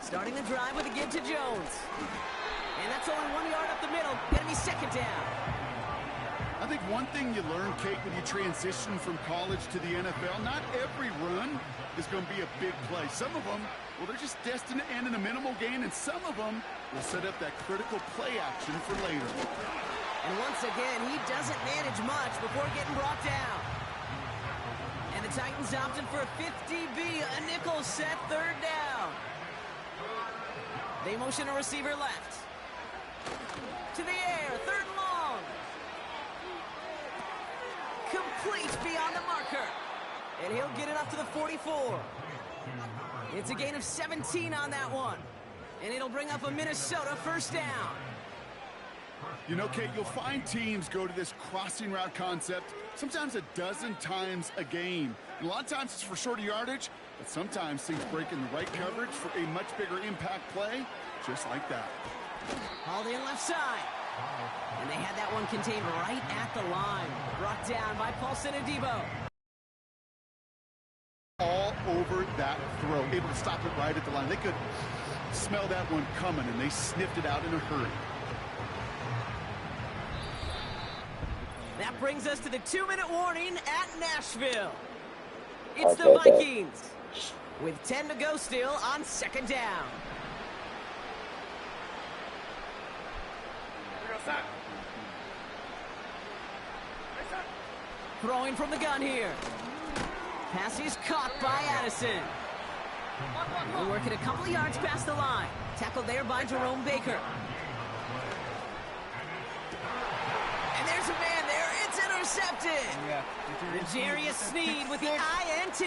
Starting the drive with a give to Jones. And that's only 1 yard up the middle. Gonna be second down. I think one thing you learn, Kate, when you transition from college to the NFL, not every run is going to be a big play. Some of them, well, they're just destined to end in a minimal gain, and some of them will set up that critical play action for later. And once again, he doesn't manage much before getting brought down. And the Titans opted for a 50B, a nickel set, third down. They motion a receiver left. To the air, third and long. Complete beyond the marker. And he'll get it up to the 44. It's a gain of 17 on that one. And it'll bring up a Minnesota first down. You know, Kate, you'll find teams go to this crossing route concept sometimes a dozen times a game. And a lot of times it's for shorter yardage, but sometimes things break in the right coverage for a much bigger impact play, just like that. Hauled in left side. And they had that one contained right at the line. Brought down by Paulson Adebo. All over that throw, able to stop it right at the line. They could smell that one coming, and they sniffed it out in a hurry. That brings us to the 2-minute warning at Nashville. It's the Vikings with 10 to go still on second down. Throwing from the gun here. Pass is caught by Addison. We'll work it a couple of yards past the line. Tackled there by Jerome Baker. And there's a man there. It's intercepted. L'Jarius Sneed with the INT.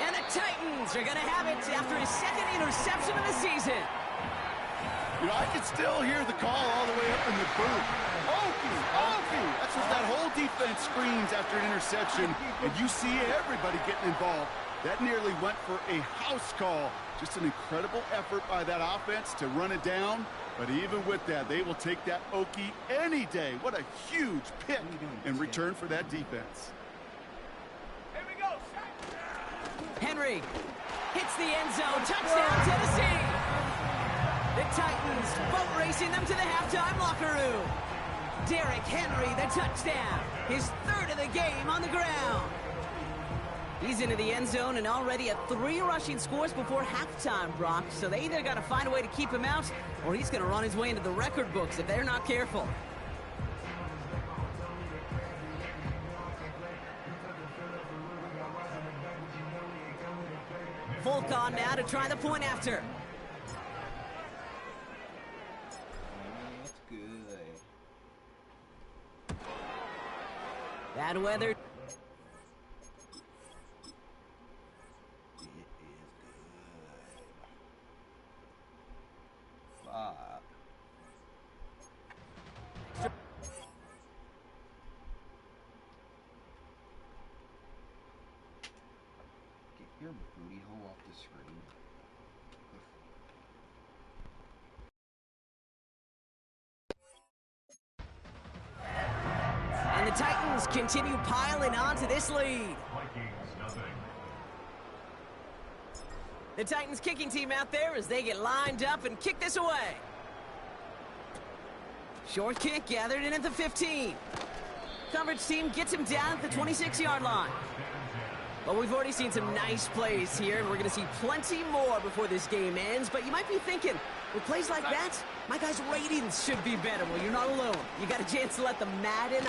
And the Titans are going to have it after his second interception of the season. You know, I can still hear the call all the way up in the booth. Okie, Okie. That's what that whole defense screams after an interception. And you see everybody getting involved. That nearly went for a house call. Just an incredible effort by that offense to run it down. But even with that, they will take that Okie any day. What a huge pick in return for that defense. Here we go. Henry hits the end zone. Touchdown, Tennessee. The Titans boat racing them to the halftime locker room. Derrick Henry, the touchdown. His third of the game on the ground. He's into the end zone and already at 3 rushing scores before halftime, Brock. So they either got to find a way to keep him out, or he's going to run his way into the record books if they're not careful. Folk on now to try the point after. That's good. Bad weather. Get your booty hole off the screen. And the Titans continue piling on to this lead. The Titans kicking team out there as they get lined up and kick this away. Short kick gathered in at the 15. Coverage team gets him down at the 26-yard line. But we've already seen some nice plays here, and we're going to see plenty more before this game ends. But you might be thinking, with plays like that, my guys' ratings should be better. Well, you're not alone. You got a chance to let the Madden...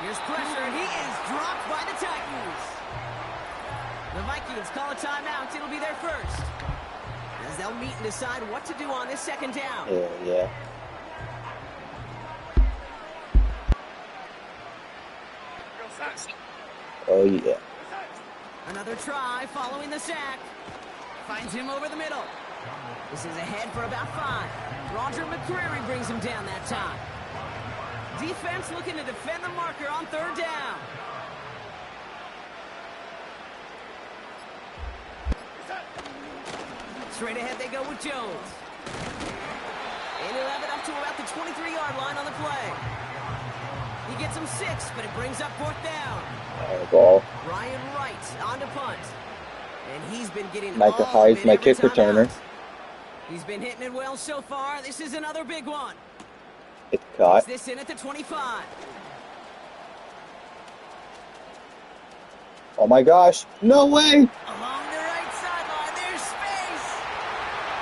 Here's pressure, and he is dropped by the Titans. The Vikings call a timeout. It'll be their first, as they'll meet and decide what to do on this second down. Yeah. Oh, yeah. Another try following the sack. Finds him over the middle. This is ahead for about 5. Roger McCreary brings him down that time. Defense looking to defend the marker on third down. Straight ahead they go with Jones. And he'll have it up to about the 23-yard line on the play. He gets him 6, but it brings up fourth down. Ball. Ryan Wright on to punt. And he's been getting Micah all of Hyde's it my every kick time returner. out. He's been hitting it well so far. This is another big one. It's caught. This in at the 25. Oh my gosh. No way. Along the right sideline, there's space.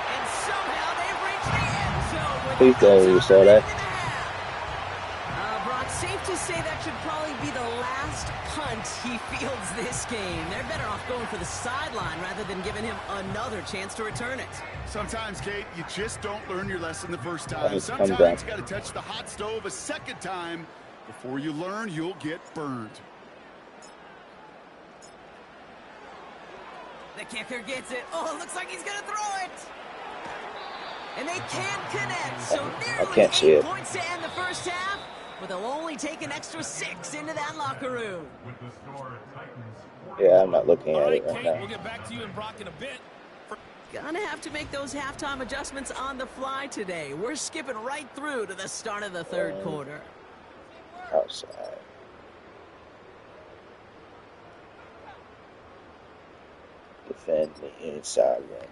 And somehow they've reached the end zone with Please tell me you saw that. Brock, safe to say that should probably be the last punt he fields this game. They're better off going for the sideline rather than giving him another chance to return it. Sometimes, Kate, you just don't learn your lesson the first Oh, time. it's come Sometimes back. you got to touch the hot stove a second time. Before you learn, you'll get burned. The kicker gets it. Oh, it looks like he's going to throw it. And they can't connect, so nearly can't see 8 it. points to end the first half, but they'll only take an extra 6 into that locker room. Yeah, I'm not looking All at right, it right Kate, now. we'll get back to you and Brock in a bit. Gonna have to make those halftime adjustments on the fly today. We're skipping right through to the start of the third quarter. Outside. Defend the inside rim.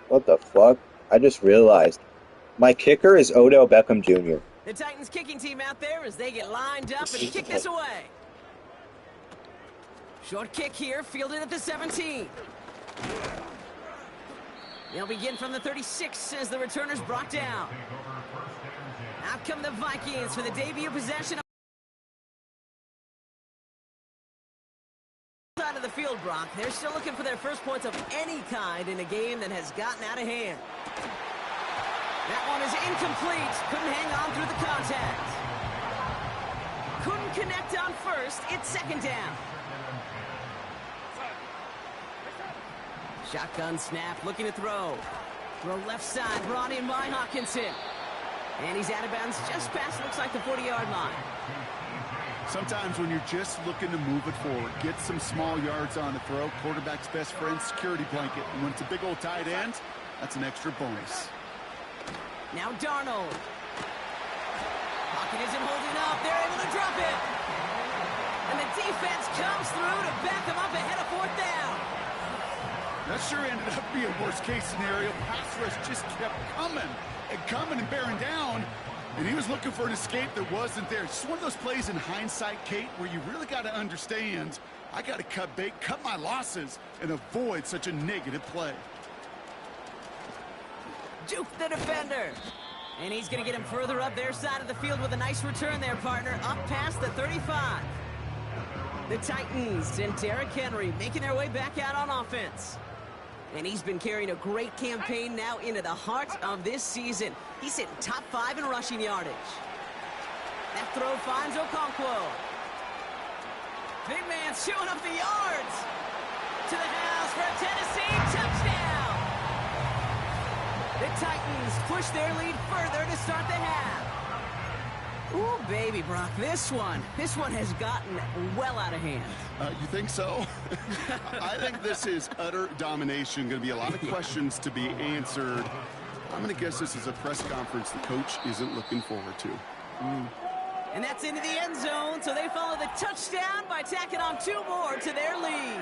What the fuck? I just realized my kicker is Odell Beckham Jr. The Titans kicking team out there as they get lined up and kick this away. Short kick here, fielded at the 17. They'll begin from the 36 as the returner's brought down. Out come the Vikings for the debut possession. Side of the field, Brock. They're still looking for their first points of any kind in a game that has gotten out of hand. That one is incomplete. Couldn't hang on through the contact. Couldn't connect on first. It's second down. Shotgun snap, looking to throw. Throw left side, brought in by Hawkinson. And he's out of bounds just past, looks like the 40-yard line. Sometimes when you're just looking to move it forward, get some small yards on the throw, quarterback's best friend, security blanket. And when it's a big old tight end, that's an extra bonus. Now Darnold. Pocket isn't holding up. They're able to drop it. And the defense comes through to back them up ahead of fourth down. That sure ended up being a worst-case scenario. Pass rush just kept coming and bearing down. And he was looking for an escape that wasn't there. It's just one of those plays in hindsight, Kate, where you really got to understand, I got to cut bait, cut my losses, and avoid such a negative play. Juke the defender. And he's going to get him further up their side of the field with a nice return there, partner, up past the 35. The Titans and Derrick Henry making their way back out on offense. And he's been carrying a great campaign now into the heart of this season. He's hitting top 5 in rushing yardage. That throw finds Okonkwo. Big man showing up the yards. To the house for a Tennessee touchdown. The Titans push their lead further to start the half. Ooh, baby, Brock, this one has gotten well out of hand. You think so? I think this is utter domination. Going to be a lot of questions to be answered. I'm going to guess this is a press conference the coach isn't looking forward to. And that's into the end zone, so they follow the touchdown by tacking on 2 more to their lead.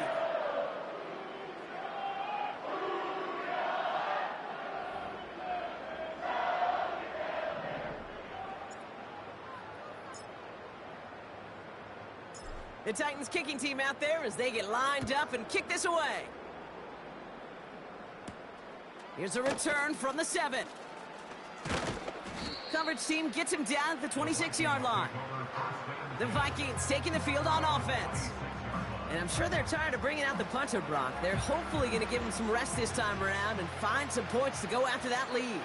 The Titans kicking team out there as they get lined up and kick this away. Here's a return from the 7. Coverage team gets him down at the 26-yard line. The Vikings taking the field on offense. And I'm sure they're tired of bringing out the punter, Brock. They're hopefully going to give him some rest this time around and find some points to go after that lead.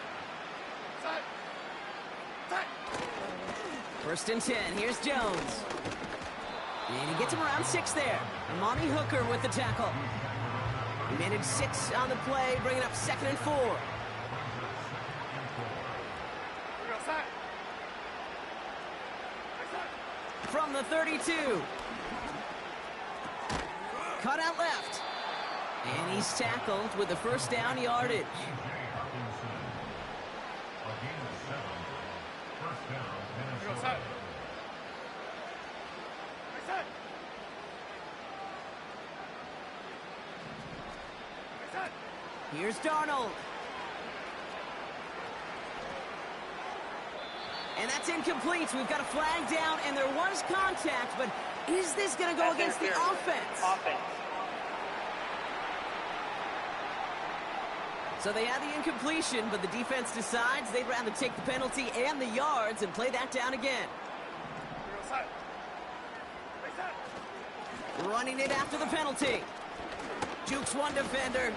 First and 10. Here's Jones. And he gets him around 6 there. Amani Hooker with the tackle. He managed 6 on the play, bringing up 2nd and 4. From the 32. Cut out left. And he's tackled with the first down yardage. Here's Darnold. And that's incomplete. So we've got a flag down, and there was contact, but is this going to go against the offense? So they had the incompletion, but the defense decides they'd rather take the penalty and the yards and play that down again. Running it after the penalty. Jukes one defender.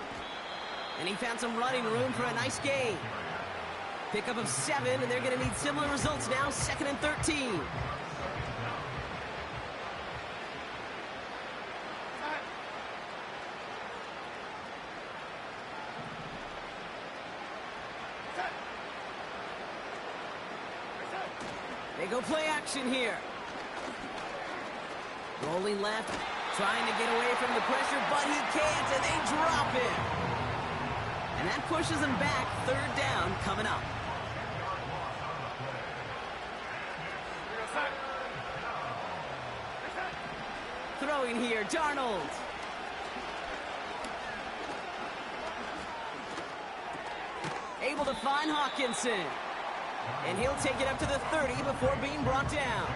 And he found some running room for a nice gain. Pickup of 7, and they're going to need similar results now, 2nd and 13. They go play action here. Rolling left, trying to get away from the pressure, but he can't, and they drop it. And that pushes them back, 3rd down coming up. Throwing here, Darnold. Able to find Hawkinson. And he'll take it up to the 30 before being brought down.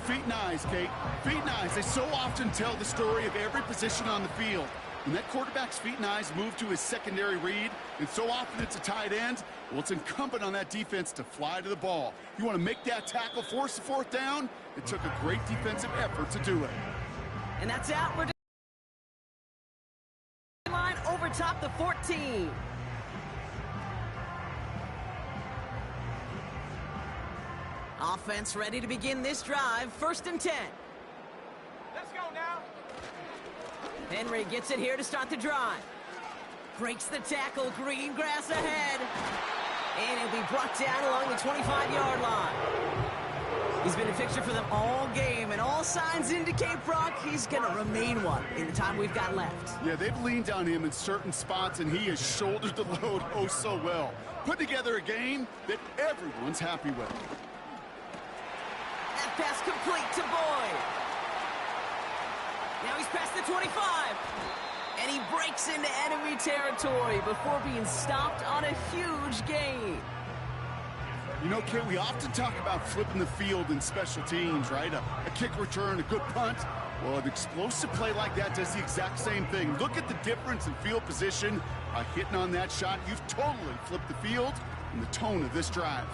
Feet and eyes, Kate. Feet and eyes. They so often tell the story of every position on the field. When that quarterback's feet and eyes move to his secondary read, and so often it's a tight end, well, it's incumbent on that defense to fly to the ball. You want to make that tackle, force the 4th down? It took a great defensive effort to do it. And that's out. We're line over top the 14. Offense ready to begin this drive. 1st and 10. Let's go now. Henry gets it here to start the drive. Breaks the tackle. Green grass ahead. And he'll be brought down along the 25-yard line. He's been a fixture for them all game, and all signs indicate, Brock, he's going to remain one in the time we've got left. Yeah, they've leaned on him in certain spots, and he has shouldered the load oh so well. Put together a game that everyone's happy with. That pass complete to Boyd. Now he's past the 25. And he breaks into enemy territory before being stopped on a huge gain. You know, Kate, we often talk about flipping the field in special teams, right? A kick return, a good punt. Well, an explosive play like that does the exact same thing. Look at the difference in field position. By hitting on that shot, you've totally flipped the field and the tone of this drive.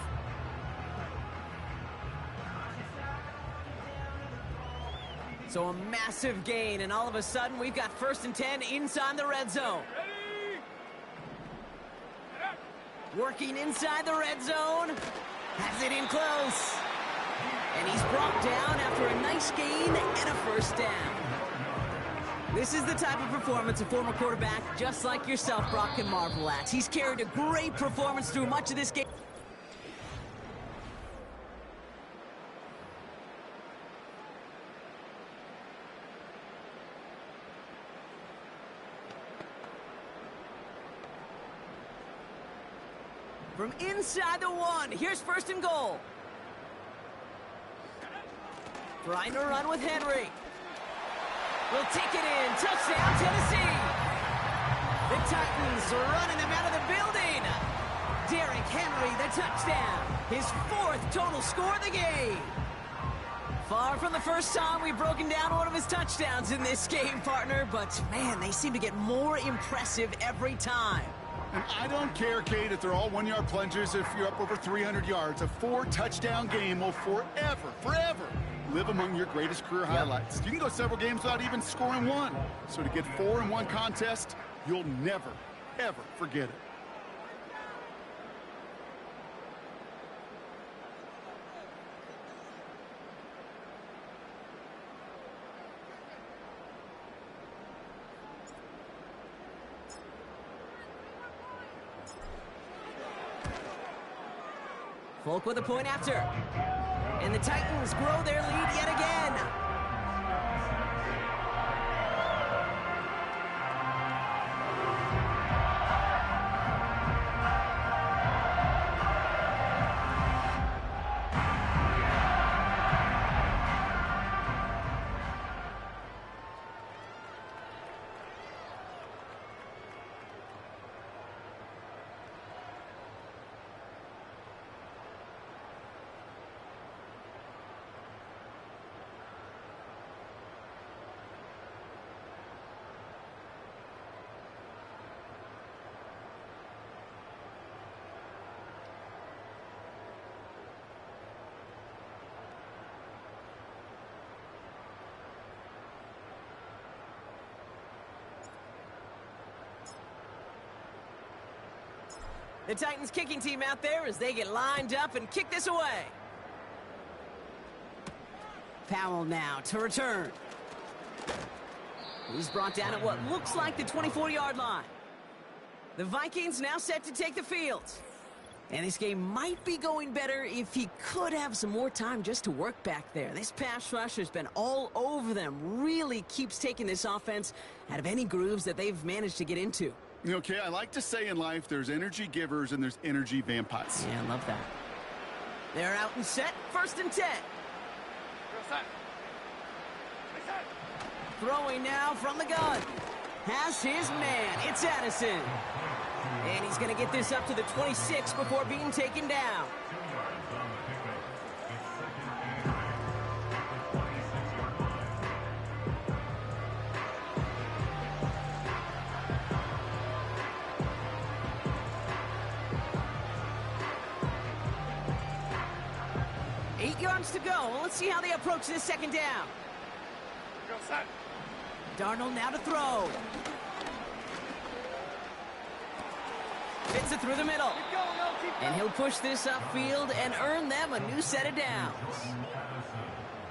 So a massive gain, and all of a sudden we've got 1st and 10 inside the red zone. Working inside the red zone. Has it in close. And he's brought down after a nice gain and a 1st down. This is the type of performance a former quarterback just like yourself, Brock, can marvel at. He's carried a great performance through much of this game. From inside the 1, here's 1st and goal. Trying to run with Henry. Will take it in. Touchdown, Tennessee. The Titans running them out of the building. Derrick Henry, the touchdown. His 4th total score of the game. Far from the first time we've broken down one of his touchdowns in this game, partner, but man, they seem to get more impressive every time. And I don't care, Kate, if they're all 1-yard plungers, if you're up over 300 yards. A 4-touchdown game will forever live among your greatest career highlights. You can go several games without even scoring 1. So to get 4 in one contest, you'll never, ever forget it. Folk with a point after. And the Titans grow their lead yet again. The Titans kicking team out there as they get lined up and kick this away. Powell now to return. He's brought down at what looks like the 24-yard line. The Vikings now set to take the field. And this game might be going better if he could have some more time just to work back there. This pass rush has been all over them. Really keeps taking this offense out of any grooves that they've managed to get into. Okay, I like to say in life there's energy givers and there's energy vampires. Yeah, I love that. They're out and set. 1st and 10. Throwing now from the gun. Has his man. It's Addison. And he's going to get this up to the 26 before being taken down. Eight yards to go. Let's see how they approach this 2nd down. Darnold now to throw. Fits it through the middle. And he'll push this upfield and earn them a new set of downs.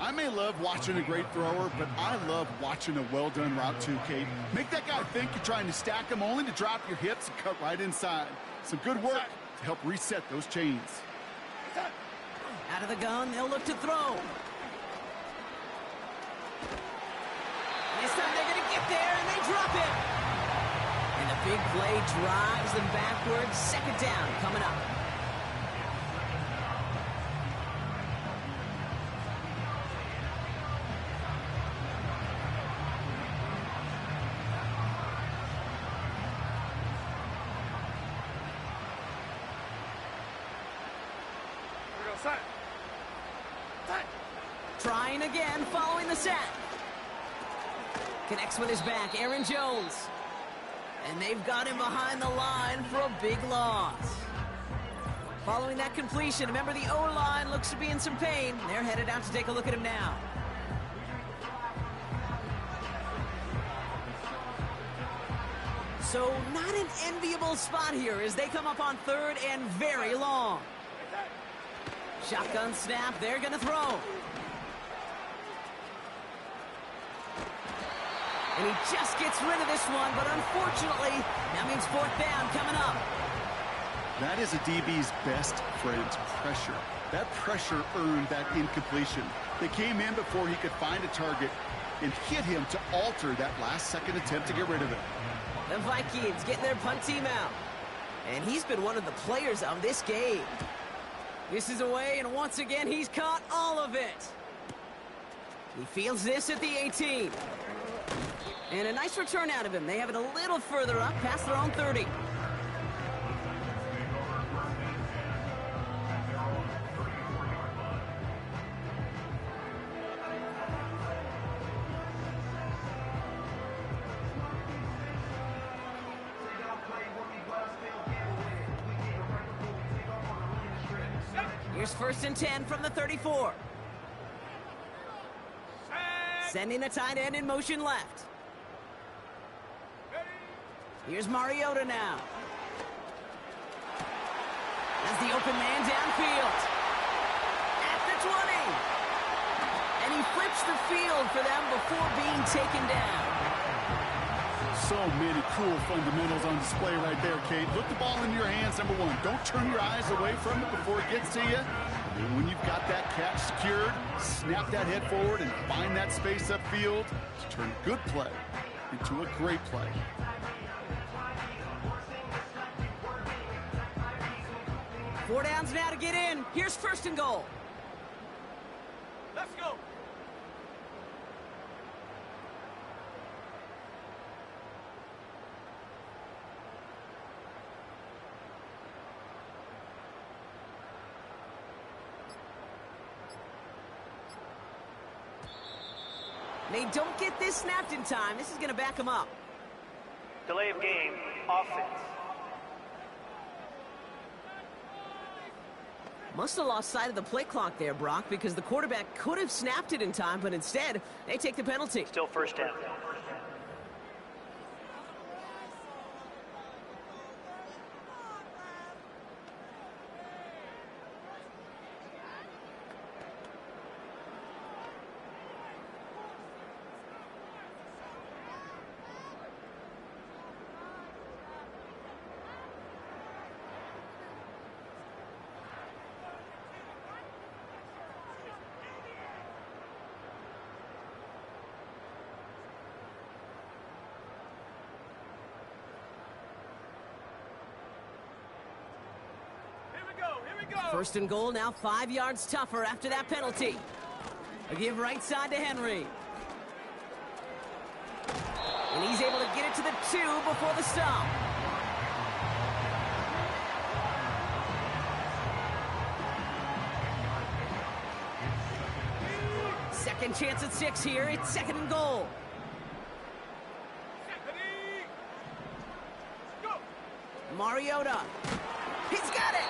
I may love watching a great thrower, but I love watching a well-done route too, Kate. Make that guy think you're trying to stack him only to drop your hips and cut right inside. Some good work to help reset those chains. Out of the gun, they'll look to throw. This time they're going to get there, and they drop it. And the big play drives them backwards. 2nd down coming up. Trying again, following the sack. Connects with his back, Aaron Jones. And they've got him behind the line for a big loss. Following that completion, remember the O-line looks to be in some pain. They're headed out to take a look at him now. So not an enviable spot here as they come up on 3rd and very long. Shotgun snap, they're going to throw. And he just gets rid of this one, but unfortunately, that means 4th down coming up. That is a DB's best friend, pressure. That pressure earned that incompletion. They came in before he could find a target and hit him to alter that last-second attempt to get rid of it. The Vikings getting their punt team out. And he's been one of the players of this game. This is away, and once again, he's caught all of it. He fields this at the 18. And a nice return out of him. They have it a little further up, past their own 30. Here's 1st and 10 from the 34. Sending the tight end in motion left. Here's Mariota now. As the open man downfield. At the 20. And he flips the field for them before being taken down. So many cool fundamentals on display right there, Kate. Put the ball in your hands, number one. Don't turn your eyes away from it before it gets to you. And when you've got that catch secured, snap that head forward and find that space upfield to turn good play into a great play. Four downs now to get in. Here's 1st and goal. Let's go. They don't get this snapped in time. This is going to back them up. Delay of game, offense. Must have lost sight of the play clock there, Brock, because the quarterback could have snapped it in time, but instead, they take the penalty. Still 1st down. First and goal, now 5 yards tougher after that penalty. A give right side to Henry. And he's able to get it to the 2 before the stop. Second chance at 6 here. It's second and goal. Mariota. He's got it.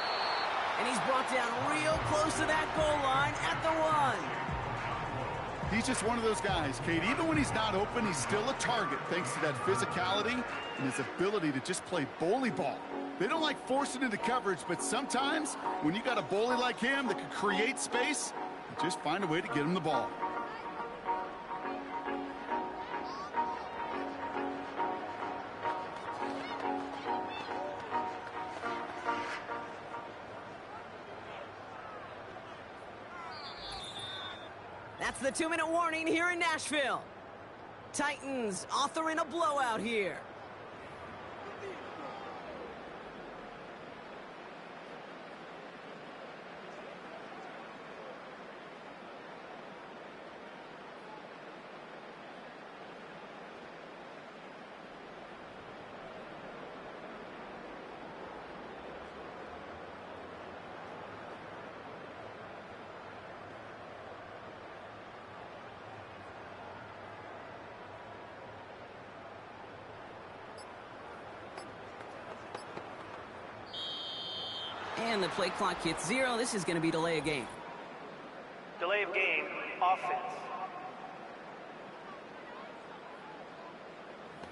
And he's brought down real close to that goal line at the 1. He's just one of those guys, Kate. Even when he's not open, he's still a target thanks to that physicality and his ability to just play bully ball. They don't like forcing into coverage, but sometimes when you got a bully like him that can create space, you just find a way to get him the ball. That's the 2-minute warning here in Nashville. Titans authoring a blowout here. And the play clock hits 0. This is going to be delay of game. Delay of game, offense.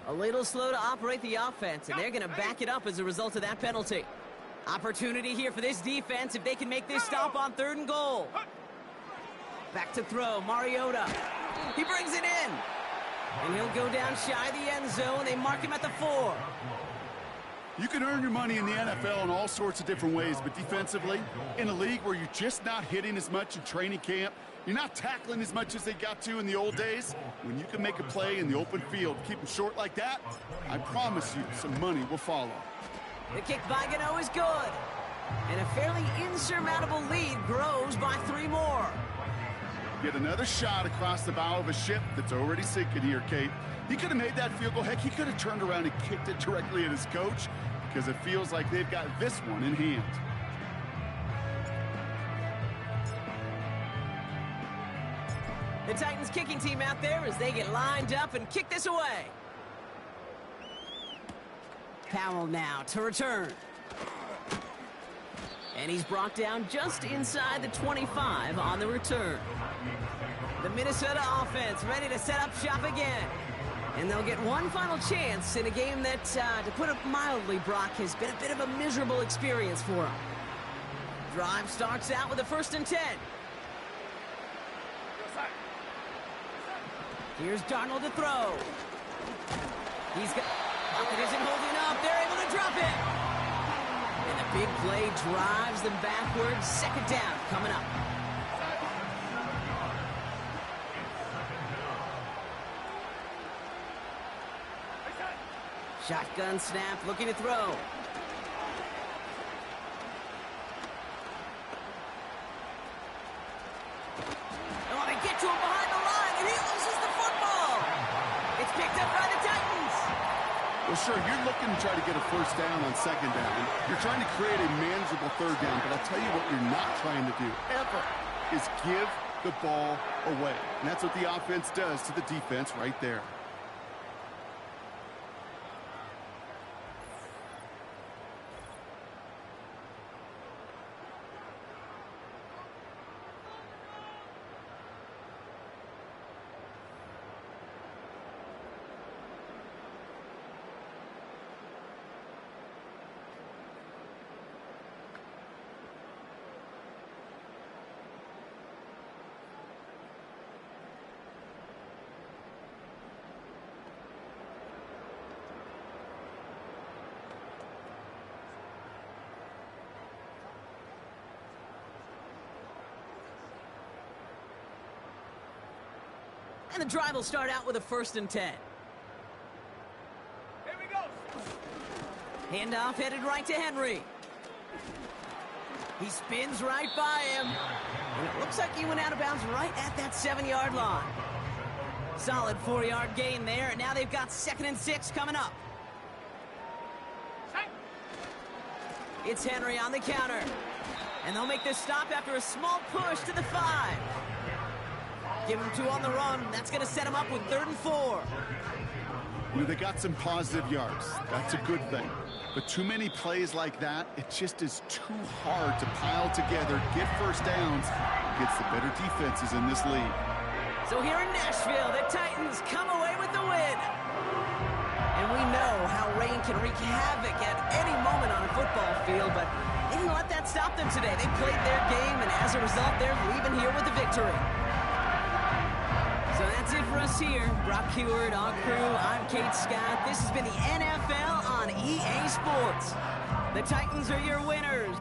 A little slow to operate the offense, and they're going to back it up as a result of that penalty. Opportunity here for this defense if they can make this stop on 3rd and goal. Back to throw, Mariota. He brings it in. And he'll go down shy of the end zone. They mark him at the 4. You can earn your money in the NFL in all sorts of different ways, but defensively, in a league where you're just not hitting as much in training camp, you're not tackling as much as they got to in the old days, when you can make a play in the open field, keep them short like that, I promise you some money will follow. The kick by Gano is good. And a fairly insurmountable lead grows by 3 more. Get another shot across the bow of a ship that's already sinking here, Kate. He could have made that field goal. Heck, he could have turned around and kicked it directly at his coach because it feels like they've got this one in hand. The Titans kicking team out there as they get lined up and kick this away. Powell now to return. And he's brought down just inside the 25 on the return. The Minnesota offense ready to set up shop again. And they'll get one final chance in a game that, to put it mildly, Brock, has been a bit of a miserable experience for them. Drive starts out with a 1st and 10. Here's Darnold to throw. He's got... It isn't holding up. They're able to drop it. And a big play drives them backwards. 2nd down coming up. Shotgun snap, looking to throw. Oh, they get to him behind the line, and he loses the football. It's picked up by the Titans. Well, sure, you're looking to try to get a 1st down on 2nd down. You're trying to create a manageable 3rd down, but I'll tell you what you're not trying to do, ever, is give the ball away. And that's what the offense does to the defense right there. And the drive will start out with a 1st and 10. Here we go. Handoff headed right to Henry. He spins right by him. And it looks like he went out of bounds right at that 7-yard line. Solid 4-yard gain there, and now they've got 2nd and 6 coming up. It's Henry on the counter. And they'll make this stop after a small push to the 5. Give him 2 on the run. That's going to set him up with 3rd and 4. You know, they got some positive yards. That's a good thing. But too many plays like that, it just is too hard to pile together, get first downs against the better defenses in this league. So here in Nashville, the Titans come away with the win. And we know how rain can wreak havoc at any moment on a football field, but they didn't let that stop them today. They played their game, and as a result, they're leaving here with a victory. So that's it for us here. Brock Huard, our crew, I'm Kate Scott. This has been the NFL on EA Sports. The Titans are your winners.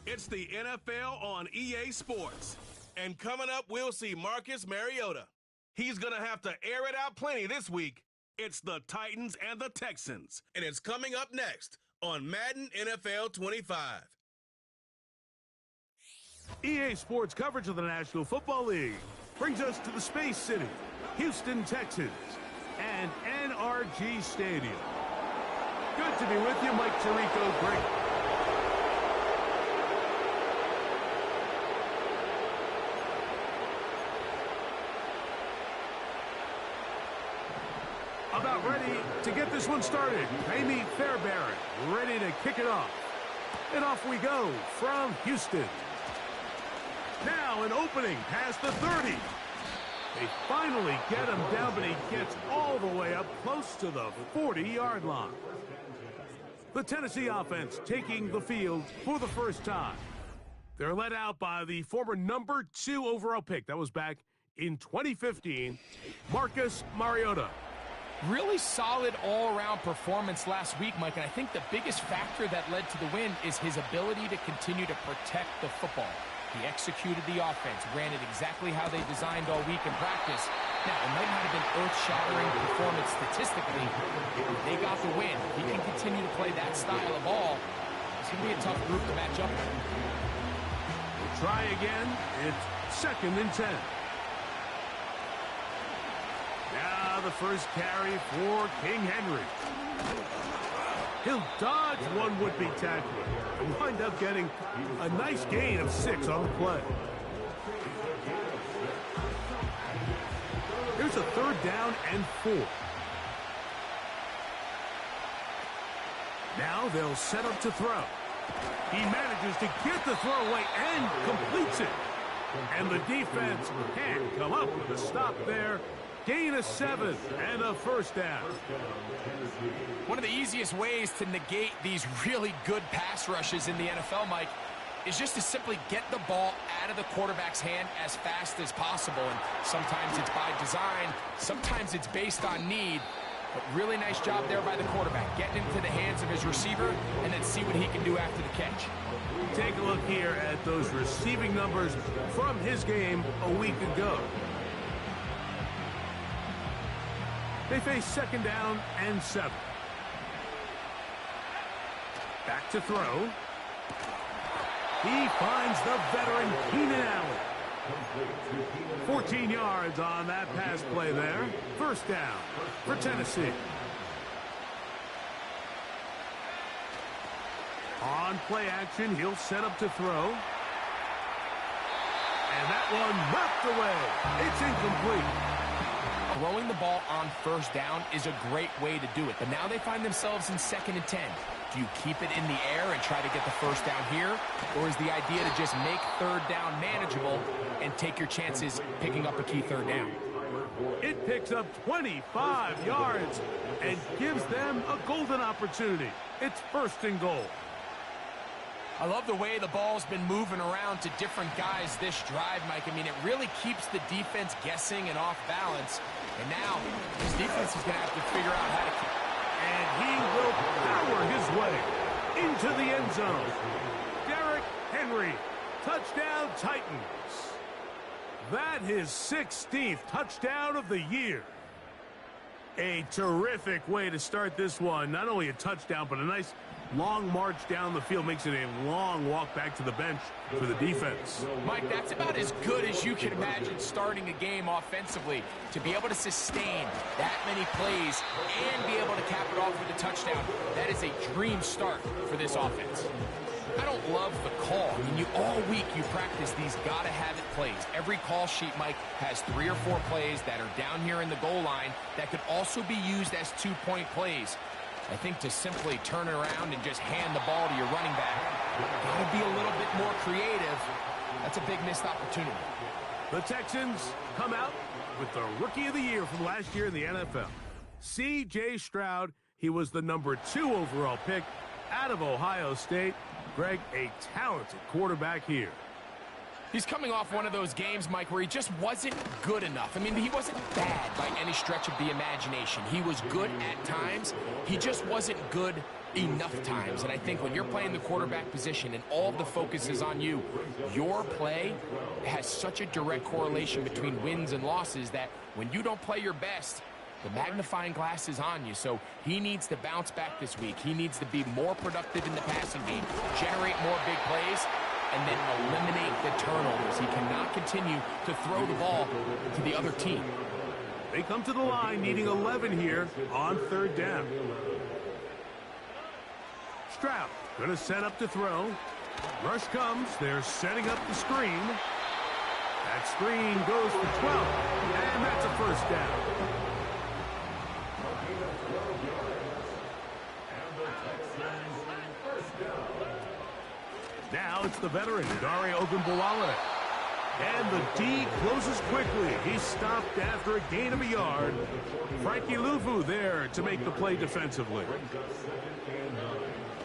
It's the NFL on EA Sports. And coming up, we'll see Marcus Mariota. He's going to have to air it out plenty this week. It's the Titans and the Texans. And it's coming up next on Madden NFL 25. EA Sports coverage of the National Football League brings us to the Space City, Houston, Texas, and NRG Stadium. Good to be with you, Mike Tirico. Great. About ready to get this one started. Amy Fairbairn ready to kick it off. And off we go from Houston. Now an opening past the 30. They finally get him down, but he gets all the way up close to the 40-yard line. The Tennessee offense taking the field for the first time. They're led out by the former number 2 overall pick. That was back in 2015, Marcus Mariota. Really solid all-around performance last week, Mike, and I think the biggest factor that led to the win is his ability to continue to protect the football. He executed the offense, ran it exactly how they designed all week in practice. Now, it might not have been earth-shattering performance statistically. If they got the win, if he can continue to play that style of ball, it's going to be a tough group to match up with. We'll try again. It's 2nd and 10. Now the first carry for King Henry. He'll dodge one would-be tackler and wind up getting a nice gain of 6 on the play. Here's a 3rd down and 4. Now they'll set up to throw. He manages to get the throw away and completes it. And the defense can't come up with a stop there. Gain of 7 and a 1st down. One of the easiest ways to negate these really good pass rushes in the NFL, Mike, is just to simply get the ball out of the quarterback's hand as fast as possible. And sometimes it's by design, sometimes it's based on need. But really nice job there by the quarterback, getting into the hands of his receiver and then see what he can do after the catch. Take a look here at those receiving numbers from his game a week ago. They face 2nd down and 7. Back to throw. He finds the veteran Keenan Allen. 14 yards on that pass play there. 1st down for Tennessee. On play action, he'll set up to throw. And that one knocked away. It's incomplete. Throwing the ball on 1st down is a great way to do it. But now they find themselves in 2nd and 10. Do you keep it in the air and try to get the 1st down here? Or is the idea to just make 3rd down manageable and take your chances picking up a key 3rd down? It picks up 25 yards and gives them a golden opportunity. It's 1st and goal. I love the way the ball's been moving around to different guys this drive, Mike. I mean, it really keeps the defense guessing and off balance. And now, his defense is going to have to figure out how to keep. And he will power his way into the end zone. Derrick Henry, touchdown Titans. That his 16th touchdown of the year. A terrific way to start this one. Not only a touchdown, but a nice long march down the field. Makes it a long walk back to the bench for the defense. Mike, that's about as good as you can imagine starting a game offensively. To be able to sustain that many plays and be able to cap it off with a touchdown, that is a dream start for this offense. I don't love the call. I mean, all week you practice these gotta-have-it plays. Every call sheet, Mike, has 3 or 4 plays that are down here in the goal line that could also be used as 2-point plays. I think to simply turn it around and just hand the ball to your running back, gotta be a little bit more creative. That's a big missed opportunity. The Texans come out with the Rookie of the Year from last year in the NFL. C.J. Stroud, he was the number 2 overall pick out of Ohio State. Greg, a talented quarterback here. He's coming off one of those games, Mike, where he just wasn't good enough. I mean, he wasn't bad by any stretch of the imagination. He was good at times. He just wasn't good enough times. And I think when you're playing the quarterback position and all of the focus is on you, your play has such a direct correlation between wins and losses that when you don't play your best, the magnifying glass is on you. So he needs to bounce back this week. He needs to be more productive in the passing game, generate more big plays, and then eliminate the turnovers. He cannot continue to throw the ball to the other team. They come to the line needing 11 here on 3rd down. Stroud going to set up to throw. Rush comes. They're setting up the screen. That screen goes for 12, and that's a 1st down. Now it's the veteran, Dare Ogunbowale. And the D closes quickly. He's stopped after a gain of a yard. Frankie Luvu there to make the play defensively.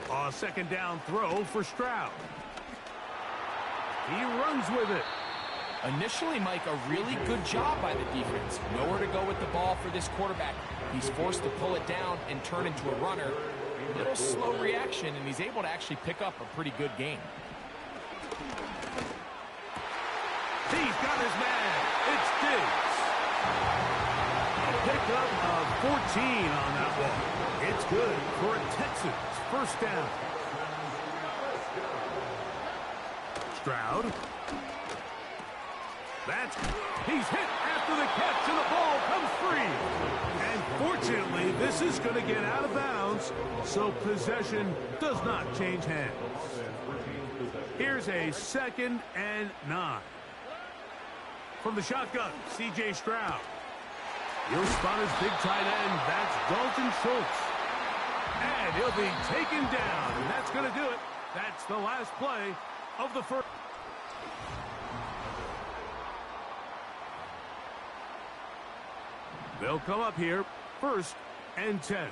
A 2nd down throw for Stroud. He runs with it. Initially, Mike, a really good job by the defense. Nowhere to go with the ball for this quarterback. He's forced to pull it down and turn into a runner. Little slow reaction, and he's able to actually pick up a pretty good game. He's got his man. It's Diggs. A pickup of 14 on that one. It's good for a Texans 1st down. Stroud. He's hit after the catch, and the ball comes free. And fortunately, this is going to get out of bounds, so possession does not change hands. Here's a 2nd and 9. From the shotgun, C.J. Stroud. He'll spot his big tight end. That's Dalton Schultz. And he'll be taken down, and that's going to do it. That's the last play of the 1st. They'll come up here, 1st and 10.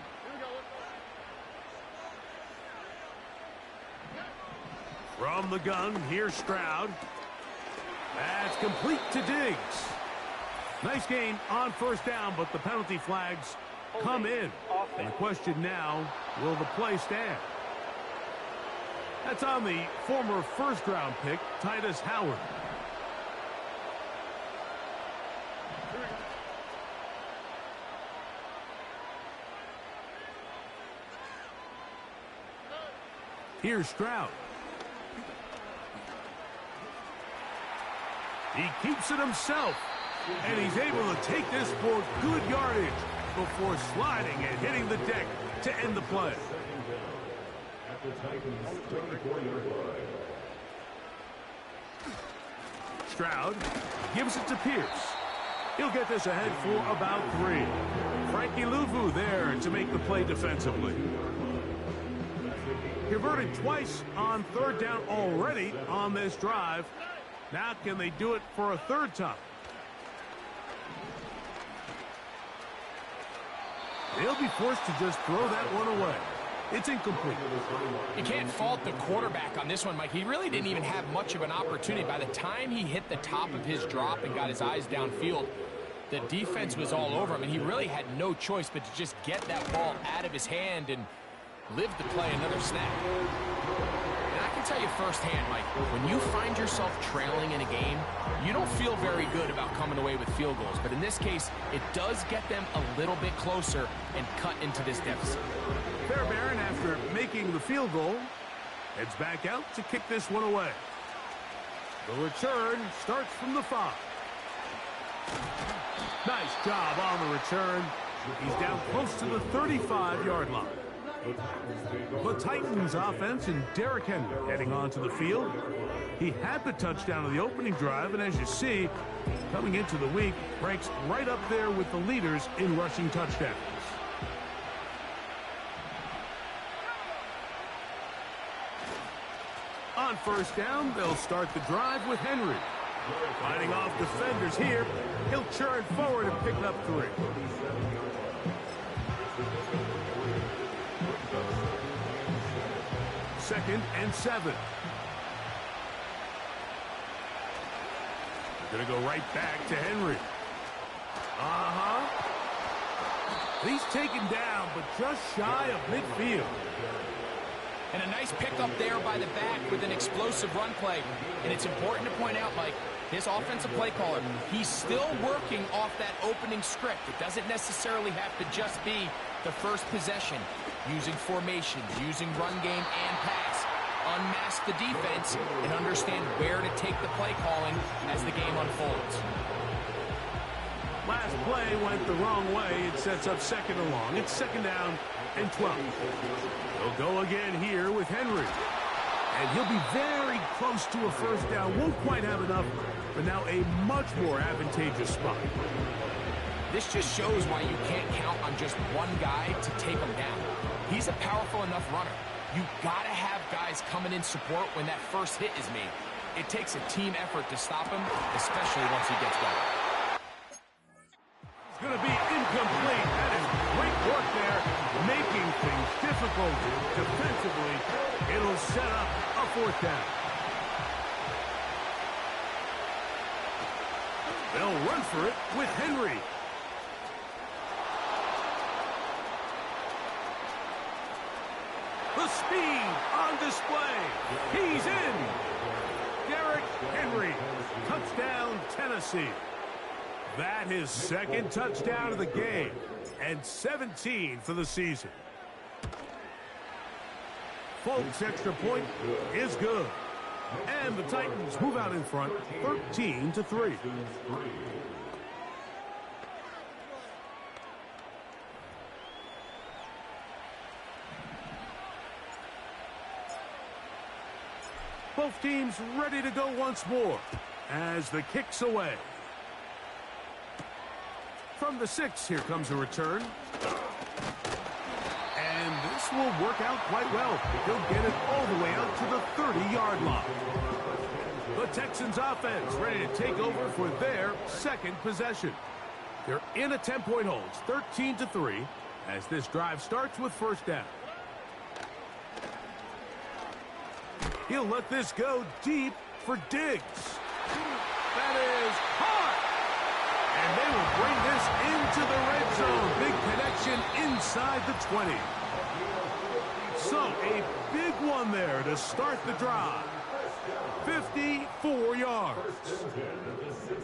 From the gun, here's Stroud. That's complete to Diggs. Nice gain on 1st down, but the penalty flags come in. And the question now, will the play stand? That's on the former 1st-round pick, Titus Howard. Here's Stroud. He keeps it himself, and he's able to take this for good yardage before sliding and hitting the deck to end the play. Stroud gives it to Pierce. He'll get this ahead for about 3. Frankie Luvu there to make the play defensively. Converted twice on 3rd down already on this drive. Now can they do it for a 3rd time? They'll be forced to just throw that one away. It's incomplete. You can't fault the quarterback on this one, Mike. He really didn't even have much of an opportunity. By the time he hit the top of his drop and got his eyes downfield, the defense was all over him, and he really had no choice but to just get that ball out of his hand and live to play another snap. And I can tell you firsthand, Mike, when you find yourself trailing in a game, you don't feel very good about coming away with field goals. But in this case, it does get them a little bit closer and cut into this deficit. Fairbairn, after making the field goal, heads back out to kick this one away. The return starts from the 5. Nice job on the return. He's down close to the 35-yard line. The Titans offense and Derrick Henry heading onto the field. He had the touchdown of the opening drive, and as you see, coming into the week, ranks right up there with the leaders in rushing touchdowns. On 1st down, they'll start the drive with Henry. Fighting off defenders here, he'll churn forward and pick up 3. Second and 7. Gonna go right back to Henry. He's taken down, but just shy of midfield. And a nice pickup there by the back with an explosive run play. And it's important to point out, Mike, this offensive play caller, he's still working off that opening script. It doesn't necessarily have to just be the first possession. Using formations, using run game and pass. Unmask the defense and understand where to take the play calling as the game unfolds. Last play went the wrong way. It sets up second and long. It's second down and 12. They'll go again here with Henry. And he'll be very close to a first down. Won't quite have enough, but now a much more advantageous spot. This just shows why you can't count on just one guy to take him down. He's a powerful enough runner. You gotta have guys coming in support when that first hit is made. It takes a team effort to stop him, especially once he gets going. It's going to be incomplete. That is great work there, making things difficult defensively. It'll set up a fourth down. They'll run for it with Henry. The speed on display. He's in. Derrick Henry. Touchdown, Tennessee. That his second touchdown of the game, and 17 for the season. Folks, extra point is good. And the Titans move out in front, 13-3. Both teams ready to go once more as the kick's away. From the 6, here comes a return. And this will work out quite well. He'll get it all the way out to the 30-yard line. The Texans offense ready to take over for their second possession. They're in a 10-point hold, 13-3, as this drive starts with first down. He'll let this go deep for Diggs. That is hard. And they will bring this into the red zone. Big connection inside the 20. So a big one there to start the drive. 54 yards.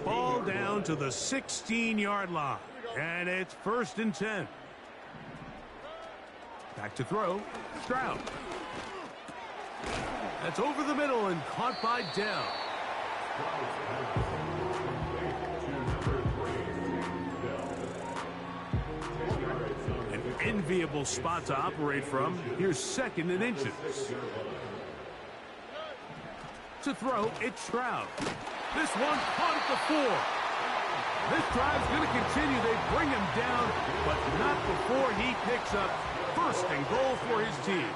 Ball down to the 16-yard line. And it's 1st and 10. Back to throw. Stroud. That's over the middle and caught by Dell. An enviable spot to operate from. Here's 2nd and inches. To throw, it's Stroud. This one caught at the 4. This drive's going to continue. They bring him down, but not before he picks up 1st and goal for his team.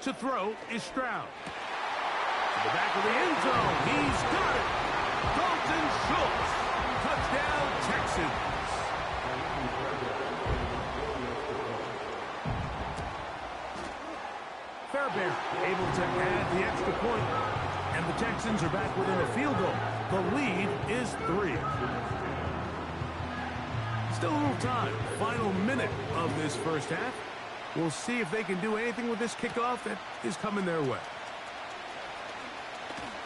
To throw is Stroud. To the back of the end zone. He's got it. Dalton Schultz. Touchdown, Texans. Fairbairn able to add the extra point. And the Texans are back within a field goal. The lead is 3. Still a little time. Final minute of this first half. We'll see if they can do anything with this kickoff that is coming their way.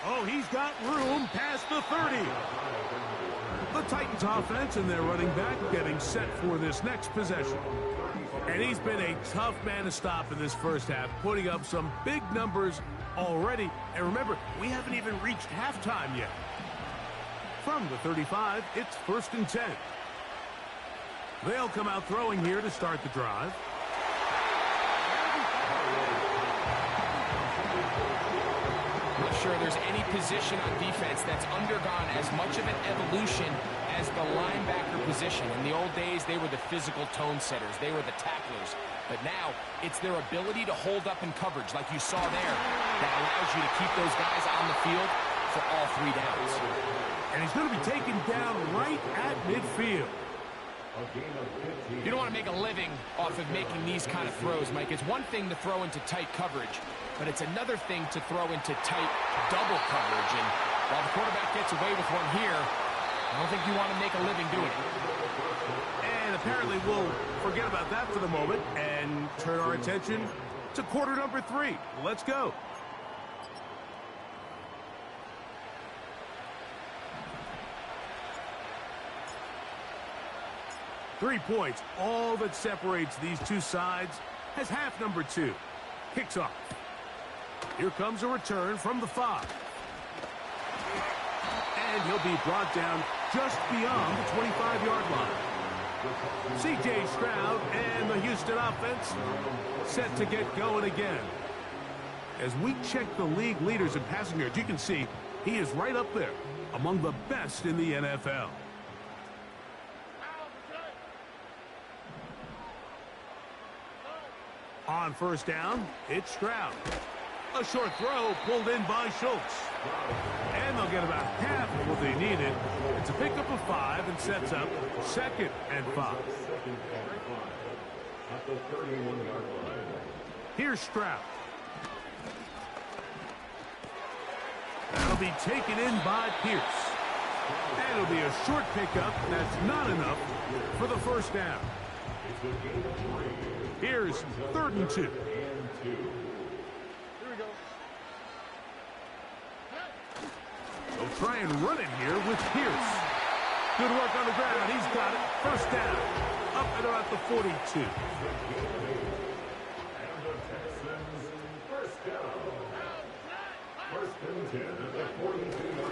Oh, he's got room past the 30. The Titans offense and their running back getting set for this next possession. And he's been a tough man to stop in this first half, putting up some big numbers already. And remember, we haven't even reached halftime yet. From the 35, it's 1st and 10. They'll come out throwing here to start the drive. I'm not sure there's any position on defense that's undergone as much of an evolution as the linebacker position. In the old days, they were the physical tone setters. They were the tacklers. But now, it's their ability to hold up in coverage, like you saw there, that allows you to keep those guys on the field for all 3 downs. And he's going to be taken down right at midfield. You don't want to make a living off of making these kind of throws, Mike. It's one thing to throw into tight coverage, but it's another thing to throw into tight double coverage. And while the quarterback gets away with one here, I don't think you want to make a living doing it. And apparently we'll forget about that for the moment and turn our attention to quarter number 3. Let's go. Three points, all that separates these two sides, as half number 2 kicks off. Here comes a return from the 5. And he'll be brought down just beyond the 25-yard line. C.J. Stroud and the Houston offense set to get going again. As we check the league leaders in passing yards, you can see he is right up there among the best in the NFL. On first down, it's Stroud. A short throw pulled in by Schultz. And they'll get about half of what they needed. It's a pickup of 5 and sets up 2nd and 5. Here's Stroud. That'll be taken in by Pierce. And it'll be a short pickup. That's not enough for the first down. Here's 3rd and 2. They'll try and run it here with Pierce. Good work on the ground. He's got it. First down. Up at about the 42.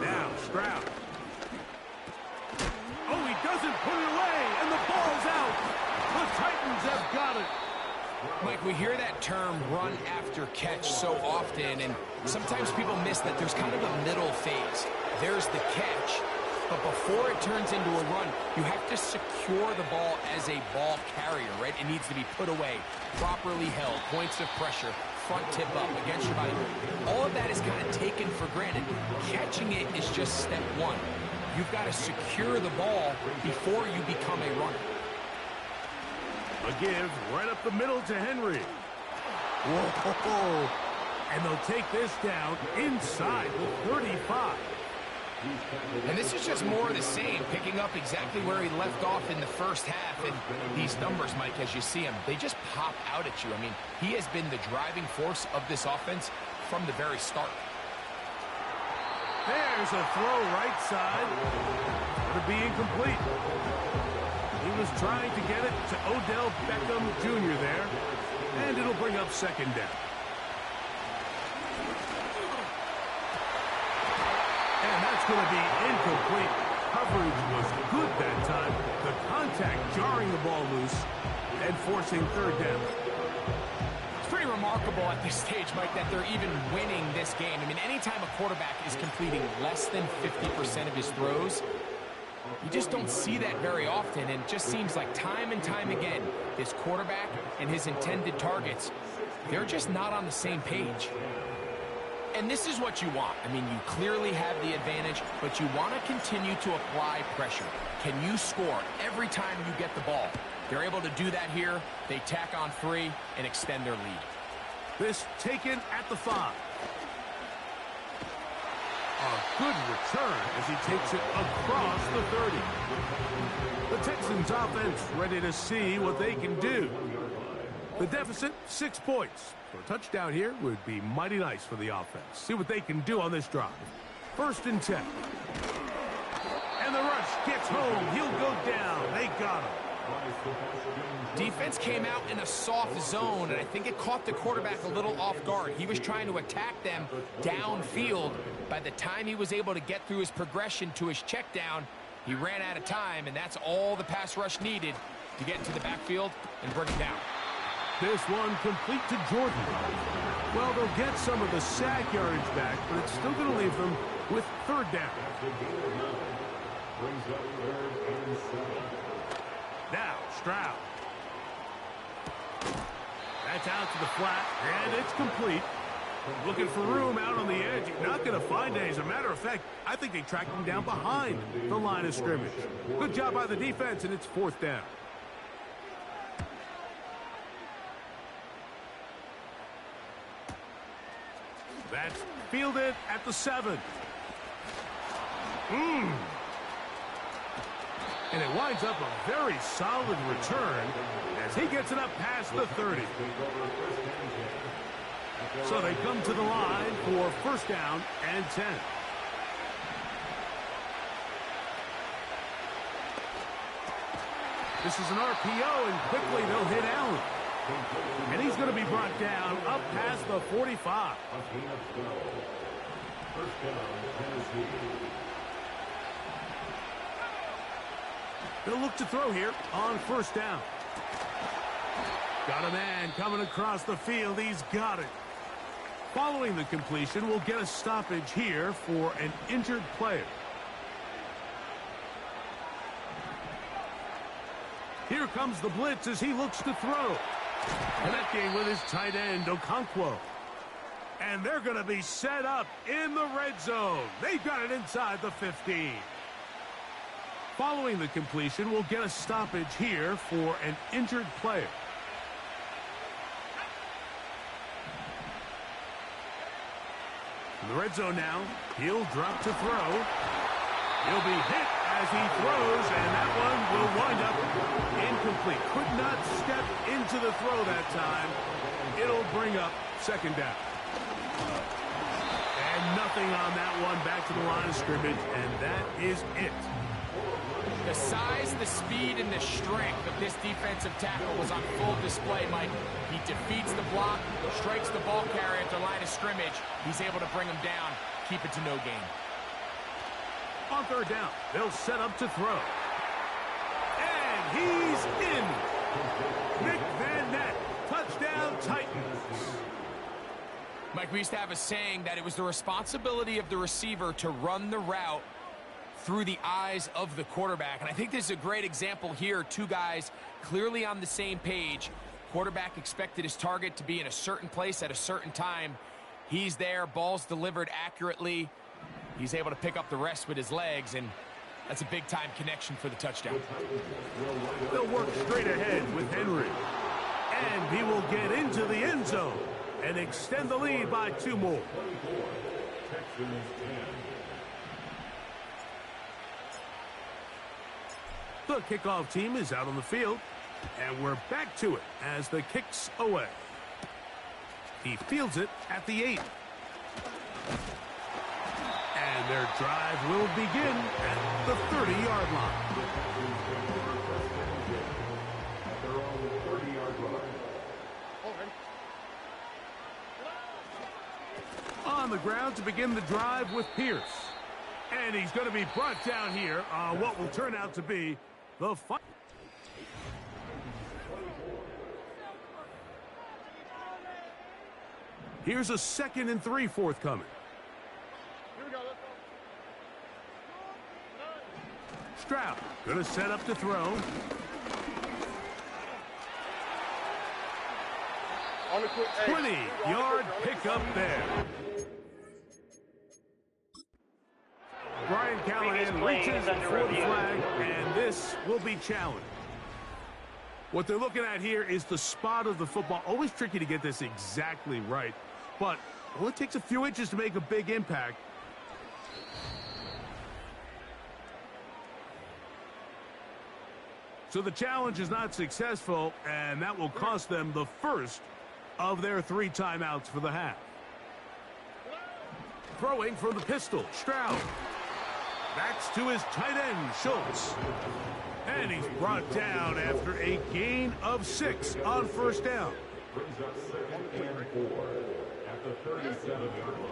Now Stroud. Oh, he doesn't put it away, and the ball's out. The Titans have got it. Mike, we hear that term run after catch so often, and sometimes people miss that there's kind of a middle phase. There's the catch, but before it turns into a run, you have to secure the ball as a ball carrier, right? It needs to be put away, properly held, points of pressure, front tip up against your body. All of that is kind of taken for granted. Catching it is just step 1. You've got to secure the ball before you become a runner. A give right up the middle to Henry. Whoa. And they'll take this down inside the 35. And this is just more of the same, picking up exactly where he left off in the first half. And these numbers, Mike, as you see them, they just pop out at you. I mean, he has been the driving force of this offense from the very start. There's a throw right side. It'll be incomplete. He was trying to get it to Odell Beckham Jr. there. And it'll bring up 2nd down. And that's going to be incomplete. Coverage was good that time. The contact jarring the ball loose and forcing 3rd down. It's pretty remarkable at this stage, Mike, that they're even winning this game. I mean, anytime a quarterback is completing less than 50% of his throws, you just don't see that very often, and it just seems like time and time again, this quarterback and his intended targets, they're just not on the same page. And this is what you want. I mean, you clearly have the advantage, but you want to continue to apply pressure. Can you score every time you get the ball? They're able to do that here. They tack on 3 and extend their lead. This taken at the 5. A good return as he takes it across the 30. The Texans offense ready to see what they can do. The deficit, 6 points. So a touchdown here would be mighty nice for the offense. See what they can do on this drive. 1st and 10. And the rush gets home. He'll go down. They got him. Defense came out in a soft zone, and I think it caught the quarterback a little off guard. He was trying to attack them downfield. By the time he was able to get through his progression to his check down, he ran out of time, and that's all the pass rush needed to get into the backfield and bring it down. This one complete to Jordan. Well, they'll get some of the sack yardage back, but it's still going to leave them with 3rd down. Now, Stroud. That's out to the flat, and it's complete. Looking for room out on the edge. You're not going to find it. As a matter of fact, I think they tracked him down behind the line of scrimmage. Good job by the defense, and it's 4th down. That's fielded at the 7. And it winds up a very solid return as he gets it up past the 30. So they come to the line for 1st down and 10. This is an RPO, and quickly they'll hit Allen. And he's going to be brought down up past the 45. They'll look to throw here on 1st down. Got a man coming across the field. He's got it. Following the completion, we'll get a stoppage here for an injured player. Here comes the blitz as he looks to throw. Connecting with his tight end, Okonkwo. And they're going to be set up in the red zone. They've got it inside the 15. Following the completion, we'll get a stoppage here for an injured player. In the red zone now, he'll drop to throw. He'll be hit as he throws, and that one will wind up incomplete. Could not step into the throw that time. It'll bring up 2nd down. And nothing on that one, back to the line of scrimmage, and that is it. The size, the speed, and the strength of this defensive tackle was on full display, Mike. He defeats the block, strikes the ball carrier at the line of scrimmage. He's able to bring him down, keep it to no gain. On 3rd down, they'll set up to throw. And he's in. Nick Van Nett, touchdown Titans. Mike, we used to have a saying that it was the responsibility of the receiver to run the route through the eyes of the quarterback. And I think this is a great example here. 2 guys clearly on the same page. Quarterback expected his target to be in a certain place at a certain time. He's there, ball's delivered accurately. He's able to pick up the rest with his legs, and that's a big-time connection for the touchdown. They'll work straight ahead with Henry. And he will get into the end zone and extend the lead by 2 more. The kickoff team is out on the field, and we're back to it as the kick's away. He fields it at the 8. And their drive will begin at the 30-yard line. On the ground to begin the drive with Pierce. And he's going to be brought down here on what will turn out to be the fight. Here's a 2nd and 3 forthcoming. Stroud going to set up to throw. On the quick 20-yard pickup there. Brian Callahan reaches for the flag, and this will be challenged. What they're looking at here is the spot of the football. Always tricky to get this exactly right, but it only takes a few inches to make a big impact. So the challenge is not successful, and that will cost them the first of their 3 timeouts for the half. Throwing from the pistol, Stroud. Backs to his tight end, Schultz. And he's brought down after a gain of 6 on 1st down.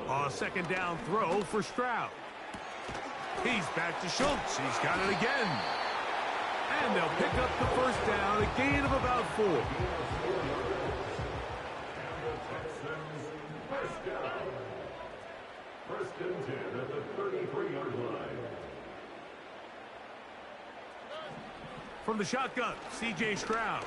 A 2nd down throw for Stroud. He's back to Schultz. He's got it again. And they'll pick up the 1st down, a gain of about 4. First and 10 at the 33-yard line. From the shotgun, C.J. Stroud.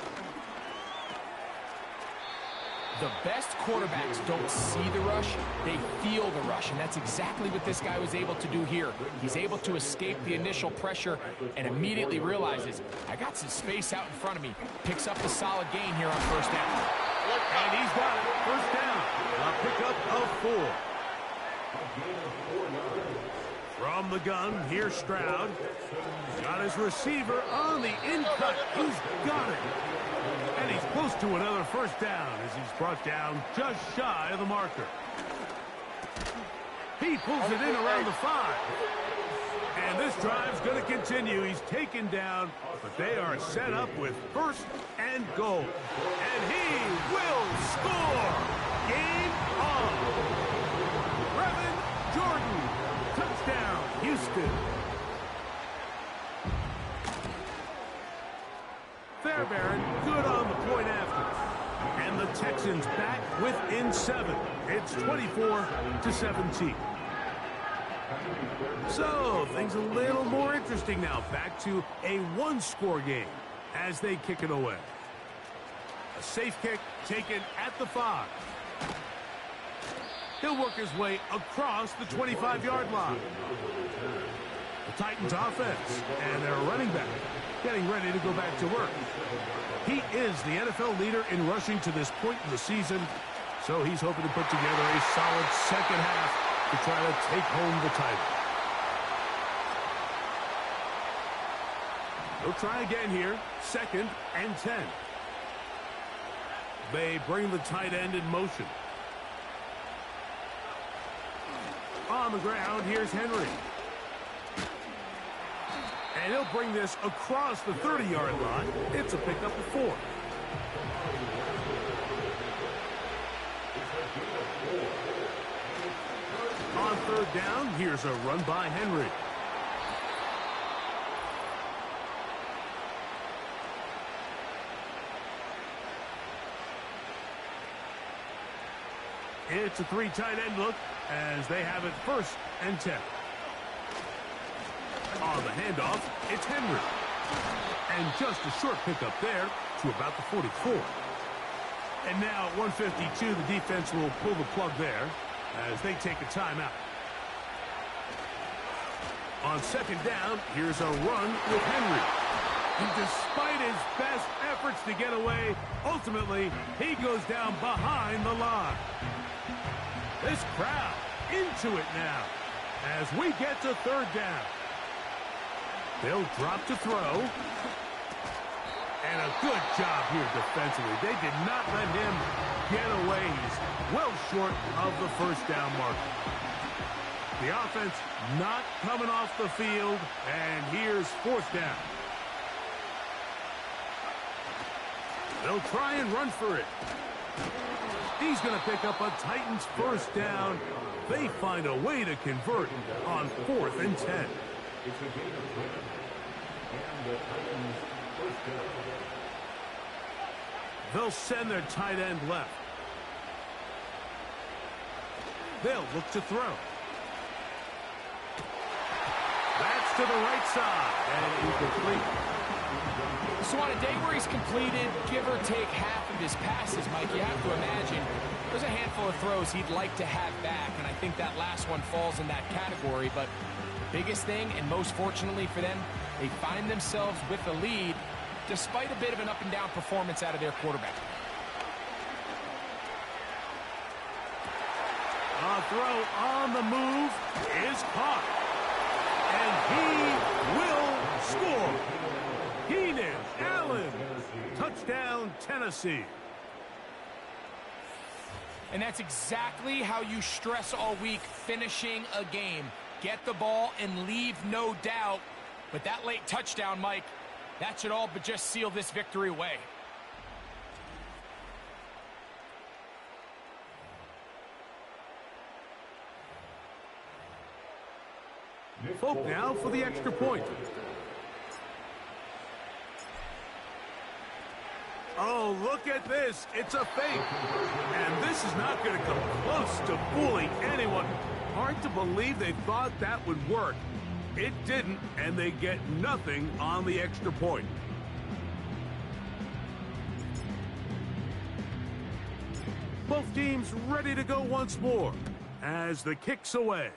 The best quarterbacks don't see the rush, they feel the rush, and that's exactly what this guy was able to do here. He's able to escape the initial pressure and immediately realizes, I got some space out in front of me. Picks up a solid gain here on first down. And he's got it. First down. A pickup of 4. From the gun, here's Stroud. Got his receiver on the in-cut. He's got it. And he's close to another first down as he's brought down just shy of the marker. He pulls it in around the 5. And this drive's going to continue. He's taken down, but they are set up with first and goal. And he will score. Game on. Brevin Jordan. Touchdown, Houston. Fairbairn good on the point after. And the Texans back within 7. It's 24-17. So, things a little more interesting now. Back to a one-score game as they kick it away. A safe kick taken at the 5. He'll work his way across the 25-yard line. The Titans offense and their running back getting ready to go back to work. He is the NFL leader in rushing to this point in the season, so he's hoping to put together a solid second half to try to take home the title. They'll try again here, 2nd and 10. They bring the tight end in motion. On the ground, here's Henry. And he'll bring this across the 30-yard line. It's a pickup of 4. On 3rd down, here's a run by Henry. It's a 3 tight end look as they have it 1st and 10. On the handoff, it's Henry. And just a short pickup there to about the 44. And now at 152, the defense will pull the plug there as they take a timeout. On 2nd down, here's a run with Henry. And despite his best efforts to get away, ultimately, he goes down behind the line. This crowd into it now as we get to 3rd down. They'll drop to throw. And a good job here defensively. They did not let him get away. He's well short of the first down mark. The offense not coming off the field. And here's 4th down. They'll try and run for it. He's going to pick up a Titans first down. They find a way to convert on 4th and 10. They'll send their tight end left. They'll look to throw. That's to the right side, and incomplete. So on a day where he's completed, give or take half of his passes, Mike, you have to imagine there's a handful of throws he'd like to have back, and I think that last one falls in that category. But biggest thing, and most fortunately for them, they find themselves with the lead despite a bit of an up-and-down performance out of their quarterback. A throw on the move is caught. And he will score. Keenan Allen. Touchdown, Tennessee. And that's exactly how you stress all week, finishing a game. Get the ball and leave no doubt. But that late touchdown, Mike, that should all but just seal this victory away. Folk now for the extra point. Oh, look at this. It's a fake. And this is not going to come close to fooling anyone. Hard to believe they thought that would work. It didn't, and they get nothing on the extra point. Both teams ready to go once more as the kick's away.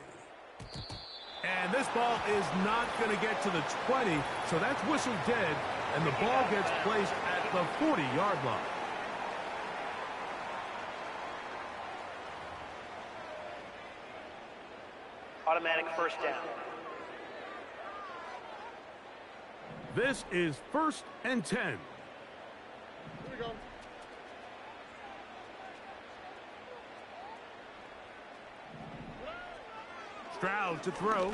And this ball is not going to get to the 20, so that's whistled dead, and the ball gets placed at the 40-yard line. Automatic first down. This is 1st and 10. Here we go. Stroud to throw.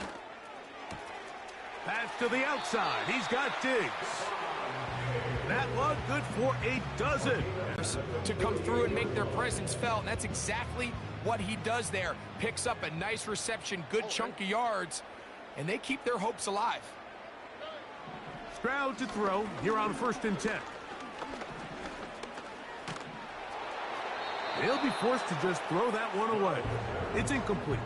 Pass to the outside. He's got Diggs. That one good for a dozen. To come through and make their presence felt, and that's exactly what he does there. Picks up a nice reception, good chunk of yards, and they keep their hopes alive. Stroud to throw here on 1st and 10. He'll be forced to just throw that one away. It's incomplete.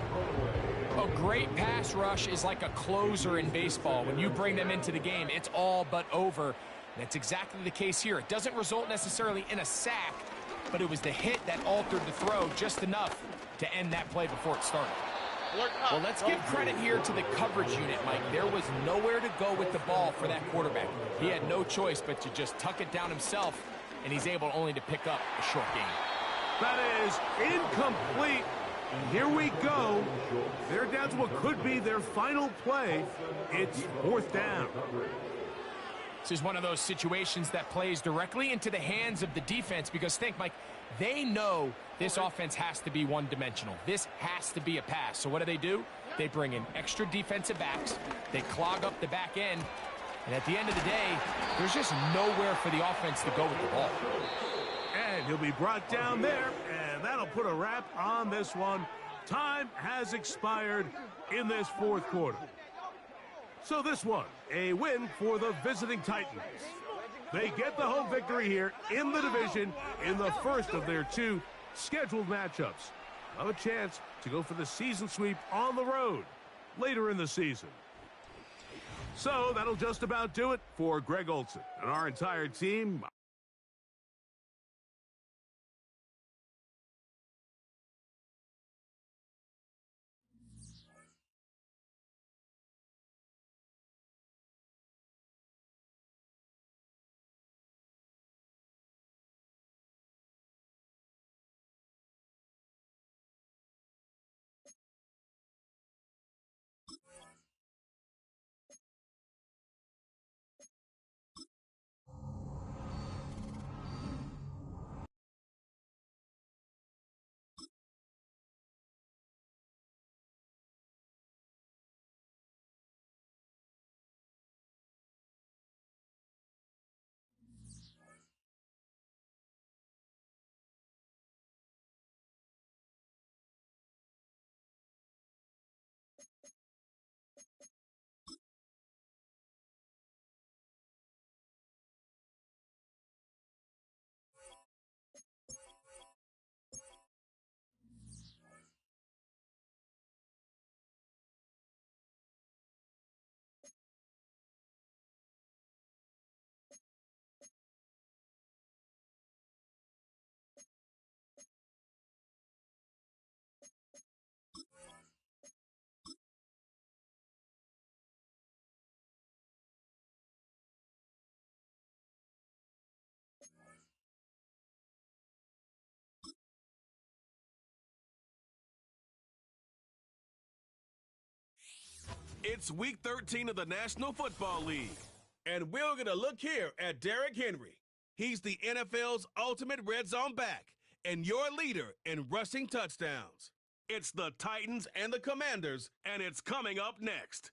A great pass rush is like a closer in baseball. When you bring them into the game, it's all but over. That's exactly the case here. It doesn't result necessarily in a sack, but it was the hit that altered the throw just enough to end that play before it started. Well, let's give credit here to the coverage unit, Mike. There was nowhere to go with the ball for that quarterback. He had no choice but to just tuck it down himself, and he's able only to pick up a short gain. That is incomplete. And here we go. They're down to what could be their final play. It's 4th down. This is one of those situations that plays directly into the hands of the defense because think, Mike, they know this offense has to be one-dimensional. This has to be a pass. So what do? They bring in extra defensive backs. They clog up the back end. And at the end of the day, there's just nowhere for the offense to go with the ball. And he'll be brought down there, and that'll put a wrap on this one. Time has expired in this 4th quarter. So this one, a win for the visiting Titans. They get the home victory here in the division in the first of their 2 scheduled matchups. Have a chance to go for the season sweep on the road later in the season. So that'll just about do it for Greg Olsen and our entire team. It's week 13 of the National Football League, and we're going to look here at Derrick Henry. He's the NFL's ultimate red zone back and your leader in rushing touchdowns. It's the Titans and the Commanders, and it's coming up next.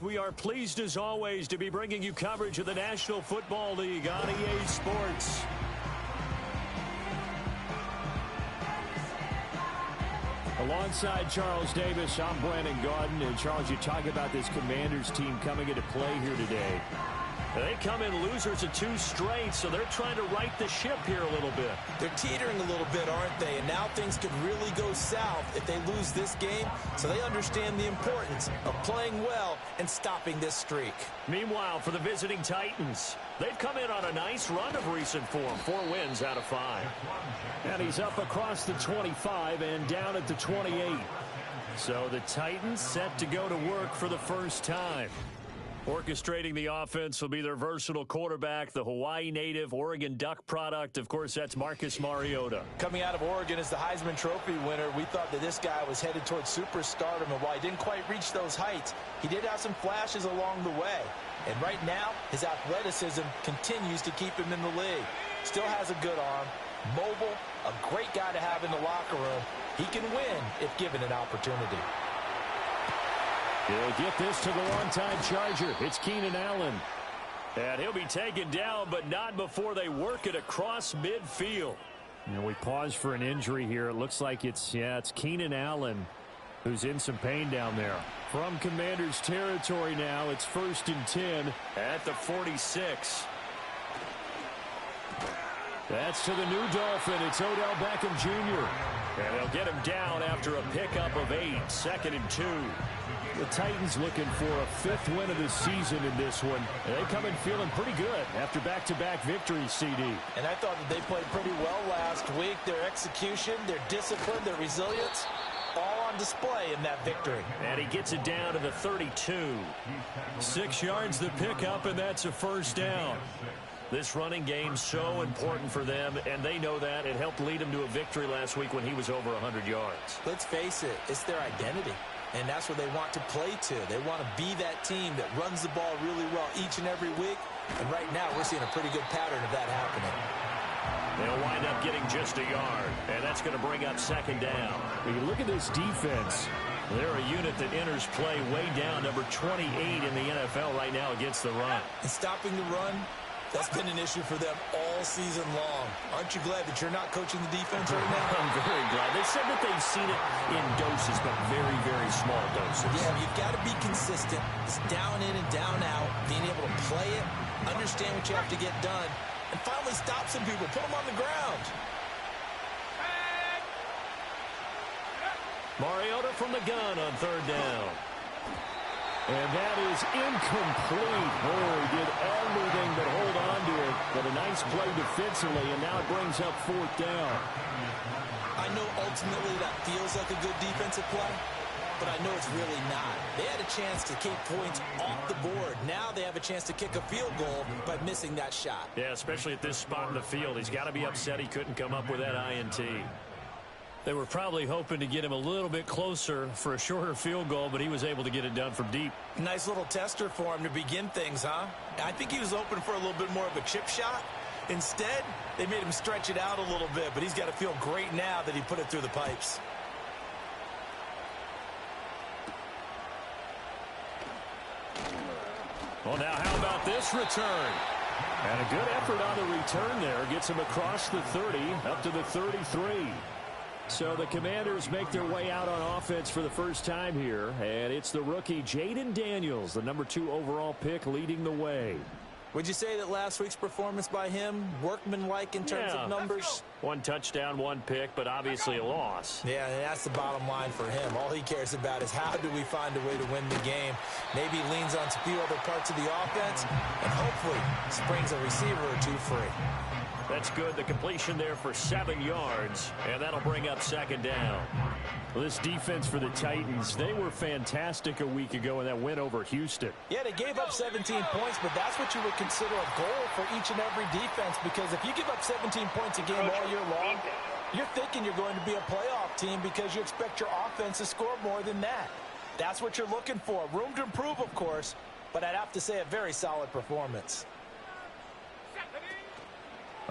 We are pleased as always to be bringing you coverage of the National Football League on EA Sports. Alongside Charles Davis, I'm Brandon Gaudin. And Charles, you talk about this Commanders team coming into play here today. They come in losers of 2 straight, so they're trying to right the ship here a little bit. They're teetering a little bit, aren't they? And now things could really go south if they lose this game, so they understand the importance of playing well and stopping this streak. Meanwhile, for the visiting Titans, they've come in on a nice run of recent form, 4 wins out of 5. And he's up across the 25 and down at the 28. So the Titans set to go to work for the first time. Orchestrating the offense will be their versatile quarterback, the Hawaii native, Oregon Duck product. Of course, that's Marcus Mariota. Coming out of Oregon as the Heisman Trophy winner, we thought that this guy was headed towards superstardom, and while he didn't quite reach those heights, he did have some flashes along the way. And right now, his athleticism continues to keep him in the league. Still has a good arm, mobile, a great guy to have in the locker room. He can win if given an opportunity. He'll get this to the one-time Charger. It's Keenan Allen. And he'll be taken down, but not before they work it across midfield. And we pause for an injury here. It looks like it's Keenan Allen who's in some pain down there. From Commanders territory now, it's 1st and 10 at the 46. That's to the new Dolphin. It's Odell Beckham Jr. And they'll get him down after a pickup of 8, 2nd and 2. The Titans looking for a 5th win of the season in this one. They come in feeling pretty good after back-to-back victories, CD. And I thought that they played pretty well last week. Their execution, their discipline, their resilience, all on display in that victory. And he gets it down to the 32. 6 yards the pickup, and that's a first down. This running game's so important for them, and they know that. It helped lead them to a victory last week when he was over 100 yards. Let's face it, it's their identity. And that's what they want to play to. They want to be that team that runs the ball really well each and every week. And right now, we're seeing a pretty good pattern of that happening. They'll wind up getting just a yard, and that's going to bring up 2nd down. When you look at this defense, they're a unit that enters play way down, number 28 in the NFL right now against the run. And stopping the run, that's been an issue for them all season long. Aren't you glad that you're not coaching the defense right now? I'm very glad. They said that they've seen it in doses, but very, very small doses. Yeah, you've got to be consistent. It's down in and down out, being able to play it, understand what you have to get done, and finally stop some people, put them on the ground. Mariota from the gun on 3rd down. And that is incomplete. Oh, he did everything but hold on to it. But a nice play defensively, and now it brings up 4th down. I know ultimately that feels like a good defensive play, but I know it's really not. They had a chance to kick points off the board. Now they have a chance to kick a field goal by missing that shot. Yeah, especially at this spot in the field. He's got to be upset he couldn't come up with that INT. They were probably hoping to get him a little bit closer for a shorter field goal, but he was able to get it done from deep. Nice little tester for him to begin things, huh? I think he was open for a little bit more of a chip shot. Instead, they made him stretch it out a little bit, but he's got to feel great now that he put it through the pipes. Well, now how about this return? And a good effort on the return there. Gets him across the 30, up to the 33. So the Commanders make their way out on offense for the first time here. And it's the rookie Jayden Daniels, the number 2 overall pick, leading the way. Would you say that last week's performance by him, workmanlike in terms of numbers? 1 touchdown, 1 pick, but obviously a loss. Yeah, and that's the bottom line for him. All he cares about is how do we find a way to win the game. Maybe leans on a few other parts of the offense, and hopefully springs a receiver or 2 free. That's good. The completion there for 7 yards, and that'll bring up 2nd down. Well, this defense for the Titans, they were fantastic a week ago in that win over Houston. Yeah, they gave up 17 points, but that's what you would consider a goal for each and every defense, because if you give up 17 points a game all year long, you're thinking you're going to be a playoff team because you expect your offense to score more than that. That's what you're looking for. Room to improve, of course, but I'd have to say a very solid performance.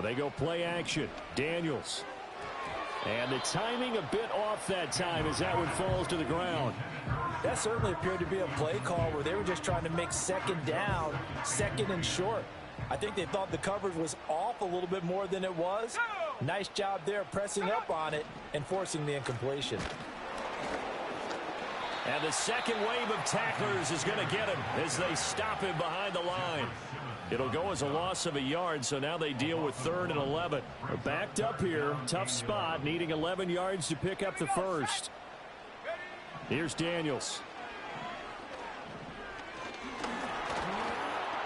They go play action. Daniels. And the timing a bit off that time as that one falls to the ground. That certainly appeared to be a play call where they were just trying to make 2nd down, 2nd and short. I think they thought the coverage was off a little bit more than it was. Nice job there pressing up on it and forcing the incompletion. And the second wave of tacklers is going to get him as they stop him behind the line. It'll go as a loss of a yard, so now they deal with 3rd and 11. They're backed up here. Tough spot, needing 11 yards to pick up the first. Here's Daniels.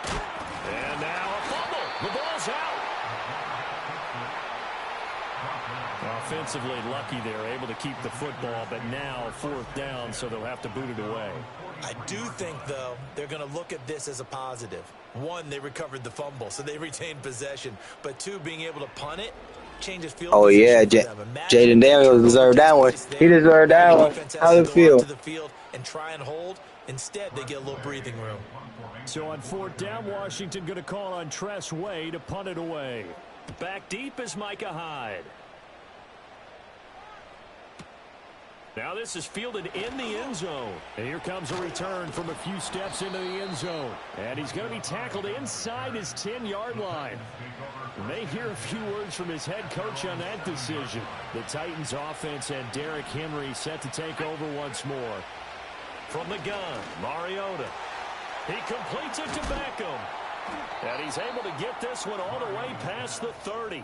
And now a fumble. The ball's out. Offensively lucky they're able to keep the football, but now 4th down, so they'll have to boot it away. I do think, though, they're going to look at this as a positive. 1, they recovered the fumble, so they retained possession. But 2, being able to punt it changes field Oh, yeah, position for them. Jaden Daniels deserved that one. He deserved that one. How did it feel? To the field and try and hold. Instead, they get a little breathing room. So on 4th down, Washington going to call on Tress Way to punt it away. Back deep is Micah Hyde. Now this is fielded in the end zone. And here comes a return from a few steps into the end zone. And he's going to be tackled inside his 10-yard line. We may hear a few words from his head coach on that decision. The Titans offense had Derrick Henry set to take over once more. From the gun, Mariota. He completes it to Beckham. And he's able to get this one all the way past the 30.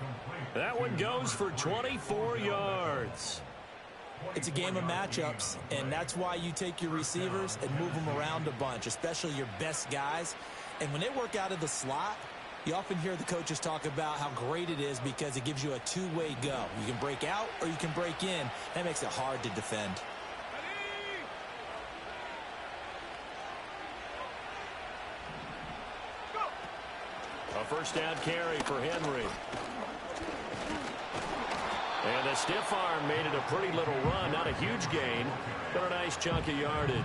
That one goes for 24 yards. It's a game of matchups, and that's why you take your receivers and move them around a bunch, especially your best guys. And when they work out of the slot, you often hear the coaches talk about how great it is because it gives you a two-way go. You can break out or you can break in. That makes it hard to defend. A first down carry for Henry. And the stiff arm made it a pretty little run. Not a huge gain, but a nice chunk of yardage.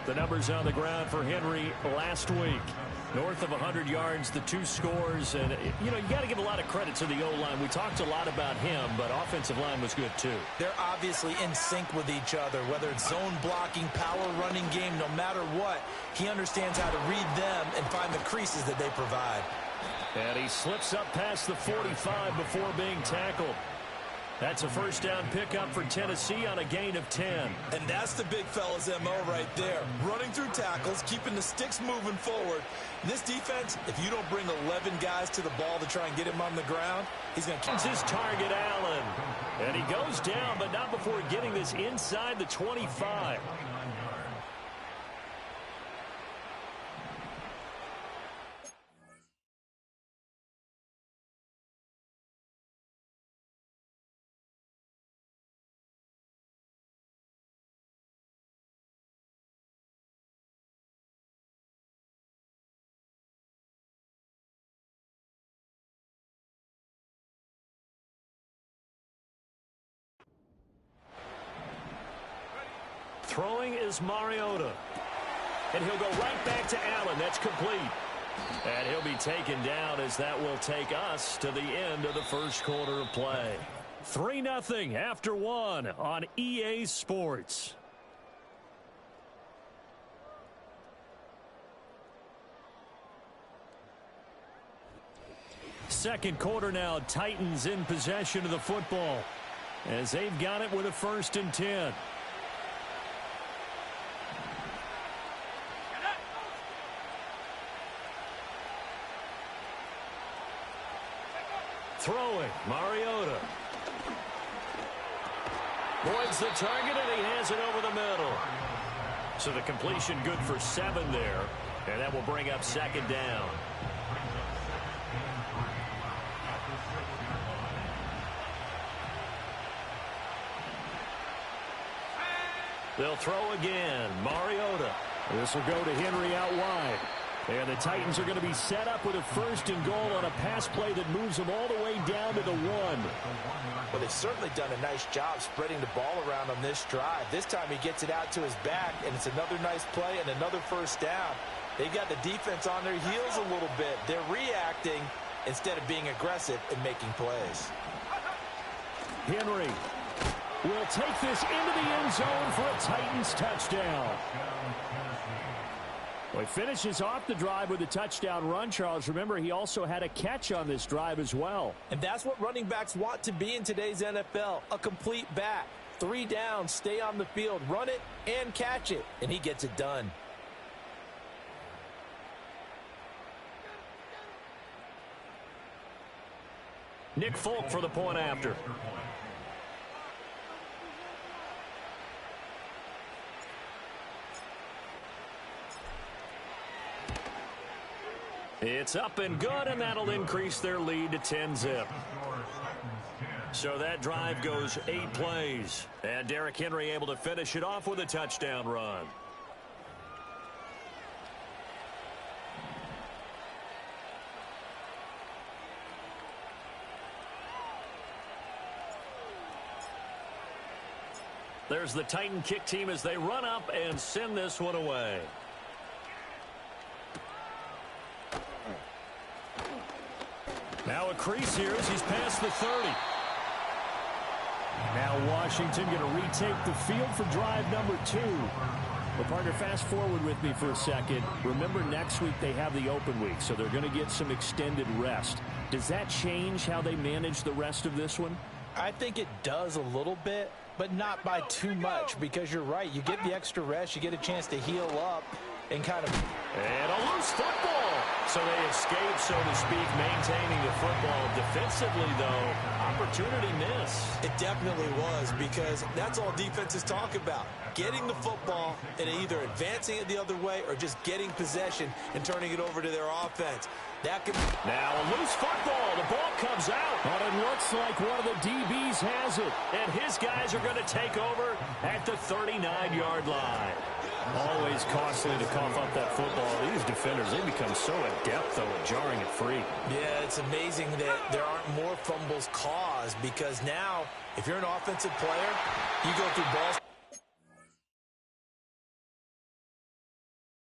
The numbers on the ground for Henry last week. North of 100 yards, the 2 scores. And, you know, you got to give a lot of credit to the O-line. We talked a lot about him, but offensive line was good, too. They're obviously in sync with each other, whether it's zone blocking, power running game, no matter what. He understands how to read them and find the creases that they provide. And he slips up past the 45 before being tackled. That's a first down pickup for Tennessee on a gain of 10. And that's the big fella's MO right there. Running through tackles, keeping the sticks moving forward. This defense, if you don't bring 11 guys to the ball to try and get him on the ground, he's going to catch his target, Allen. And he goes down, but not before getting this inside the 25. Throwing is Mariota. And he'll go right back to Allen. That's complete. And he'll be taken down as that will take us to the end of the first quarter of play. 3-0 after 1 on EA Sports. Second quarter now, Titans in possession of the football as they've got it with a 1st and 10. Throwing, Mariota. Boyd's the target, and he has it over the middle. So the completion good for 7 there, and that will bring up 2nd down. They'll throw again, Mariota. This will go to Henry out wide. And the Titans are going to be set up with a 1st and goal on a pass play that moves them all the way down to the 1. Well, they've certainly done a nice job spreading the ball around on this drive. This time he gets it out to his back, and it's another nice play and another 1st down. They've got the defense on their heels a little bit. They're reacting instead of being aggressive and making plays. Henry will take this into the end zone for a Titans touchdown. Well, he finishes off the drive with a touchdown run, Charles. Remember, he also had a catch on this drive as well. And that's what running backs want to be in today's NFL, a complete back. 3 downs, stay on the field, run it, and catch it. And he gets it done. Nick Folk for the point after. It's up and good, and that'll increase their lead to 10-zip. So that drive goes 8 plays. And Derrick Henry able to finish it off with a touchdown run. There's the Titan kick team as they run up and send this one away. Now a crease here as he's past the 30. Now Washington going to retake the field for drive number 2. Well, partner, fast forward with me for a second. Remember, next week they have the open week, so they're going to get some extended rest. Does that change how they manage the rest of this one? I think it does a little bit, but not by too much, because you're right. You get the extra rest, you get a chance to heal up and kind of... And a loose football. So they escape, so to speak, maintaining the football. Defensively, though, opportunity miss. It definitely was, because that's all defenses talk about. Getting the football and either advancing it the other way or just getting possession and turning it over to their offense. That could... Now a loose football. The ball comes out. But it looks like one of the DBs has it. And his guys are going to take over at the 39-yard line. Always costly to cough up that football. These defenders, they become so adept, though, at jarring it free. Yeah, it's amazing that there aren't more fumbles caused, because now, if you're an offensive player, you go through balls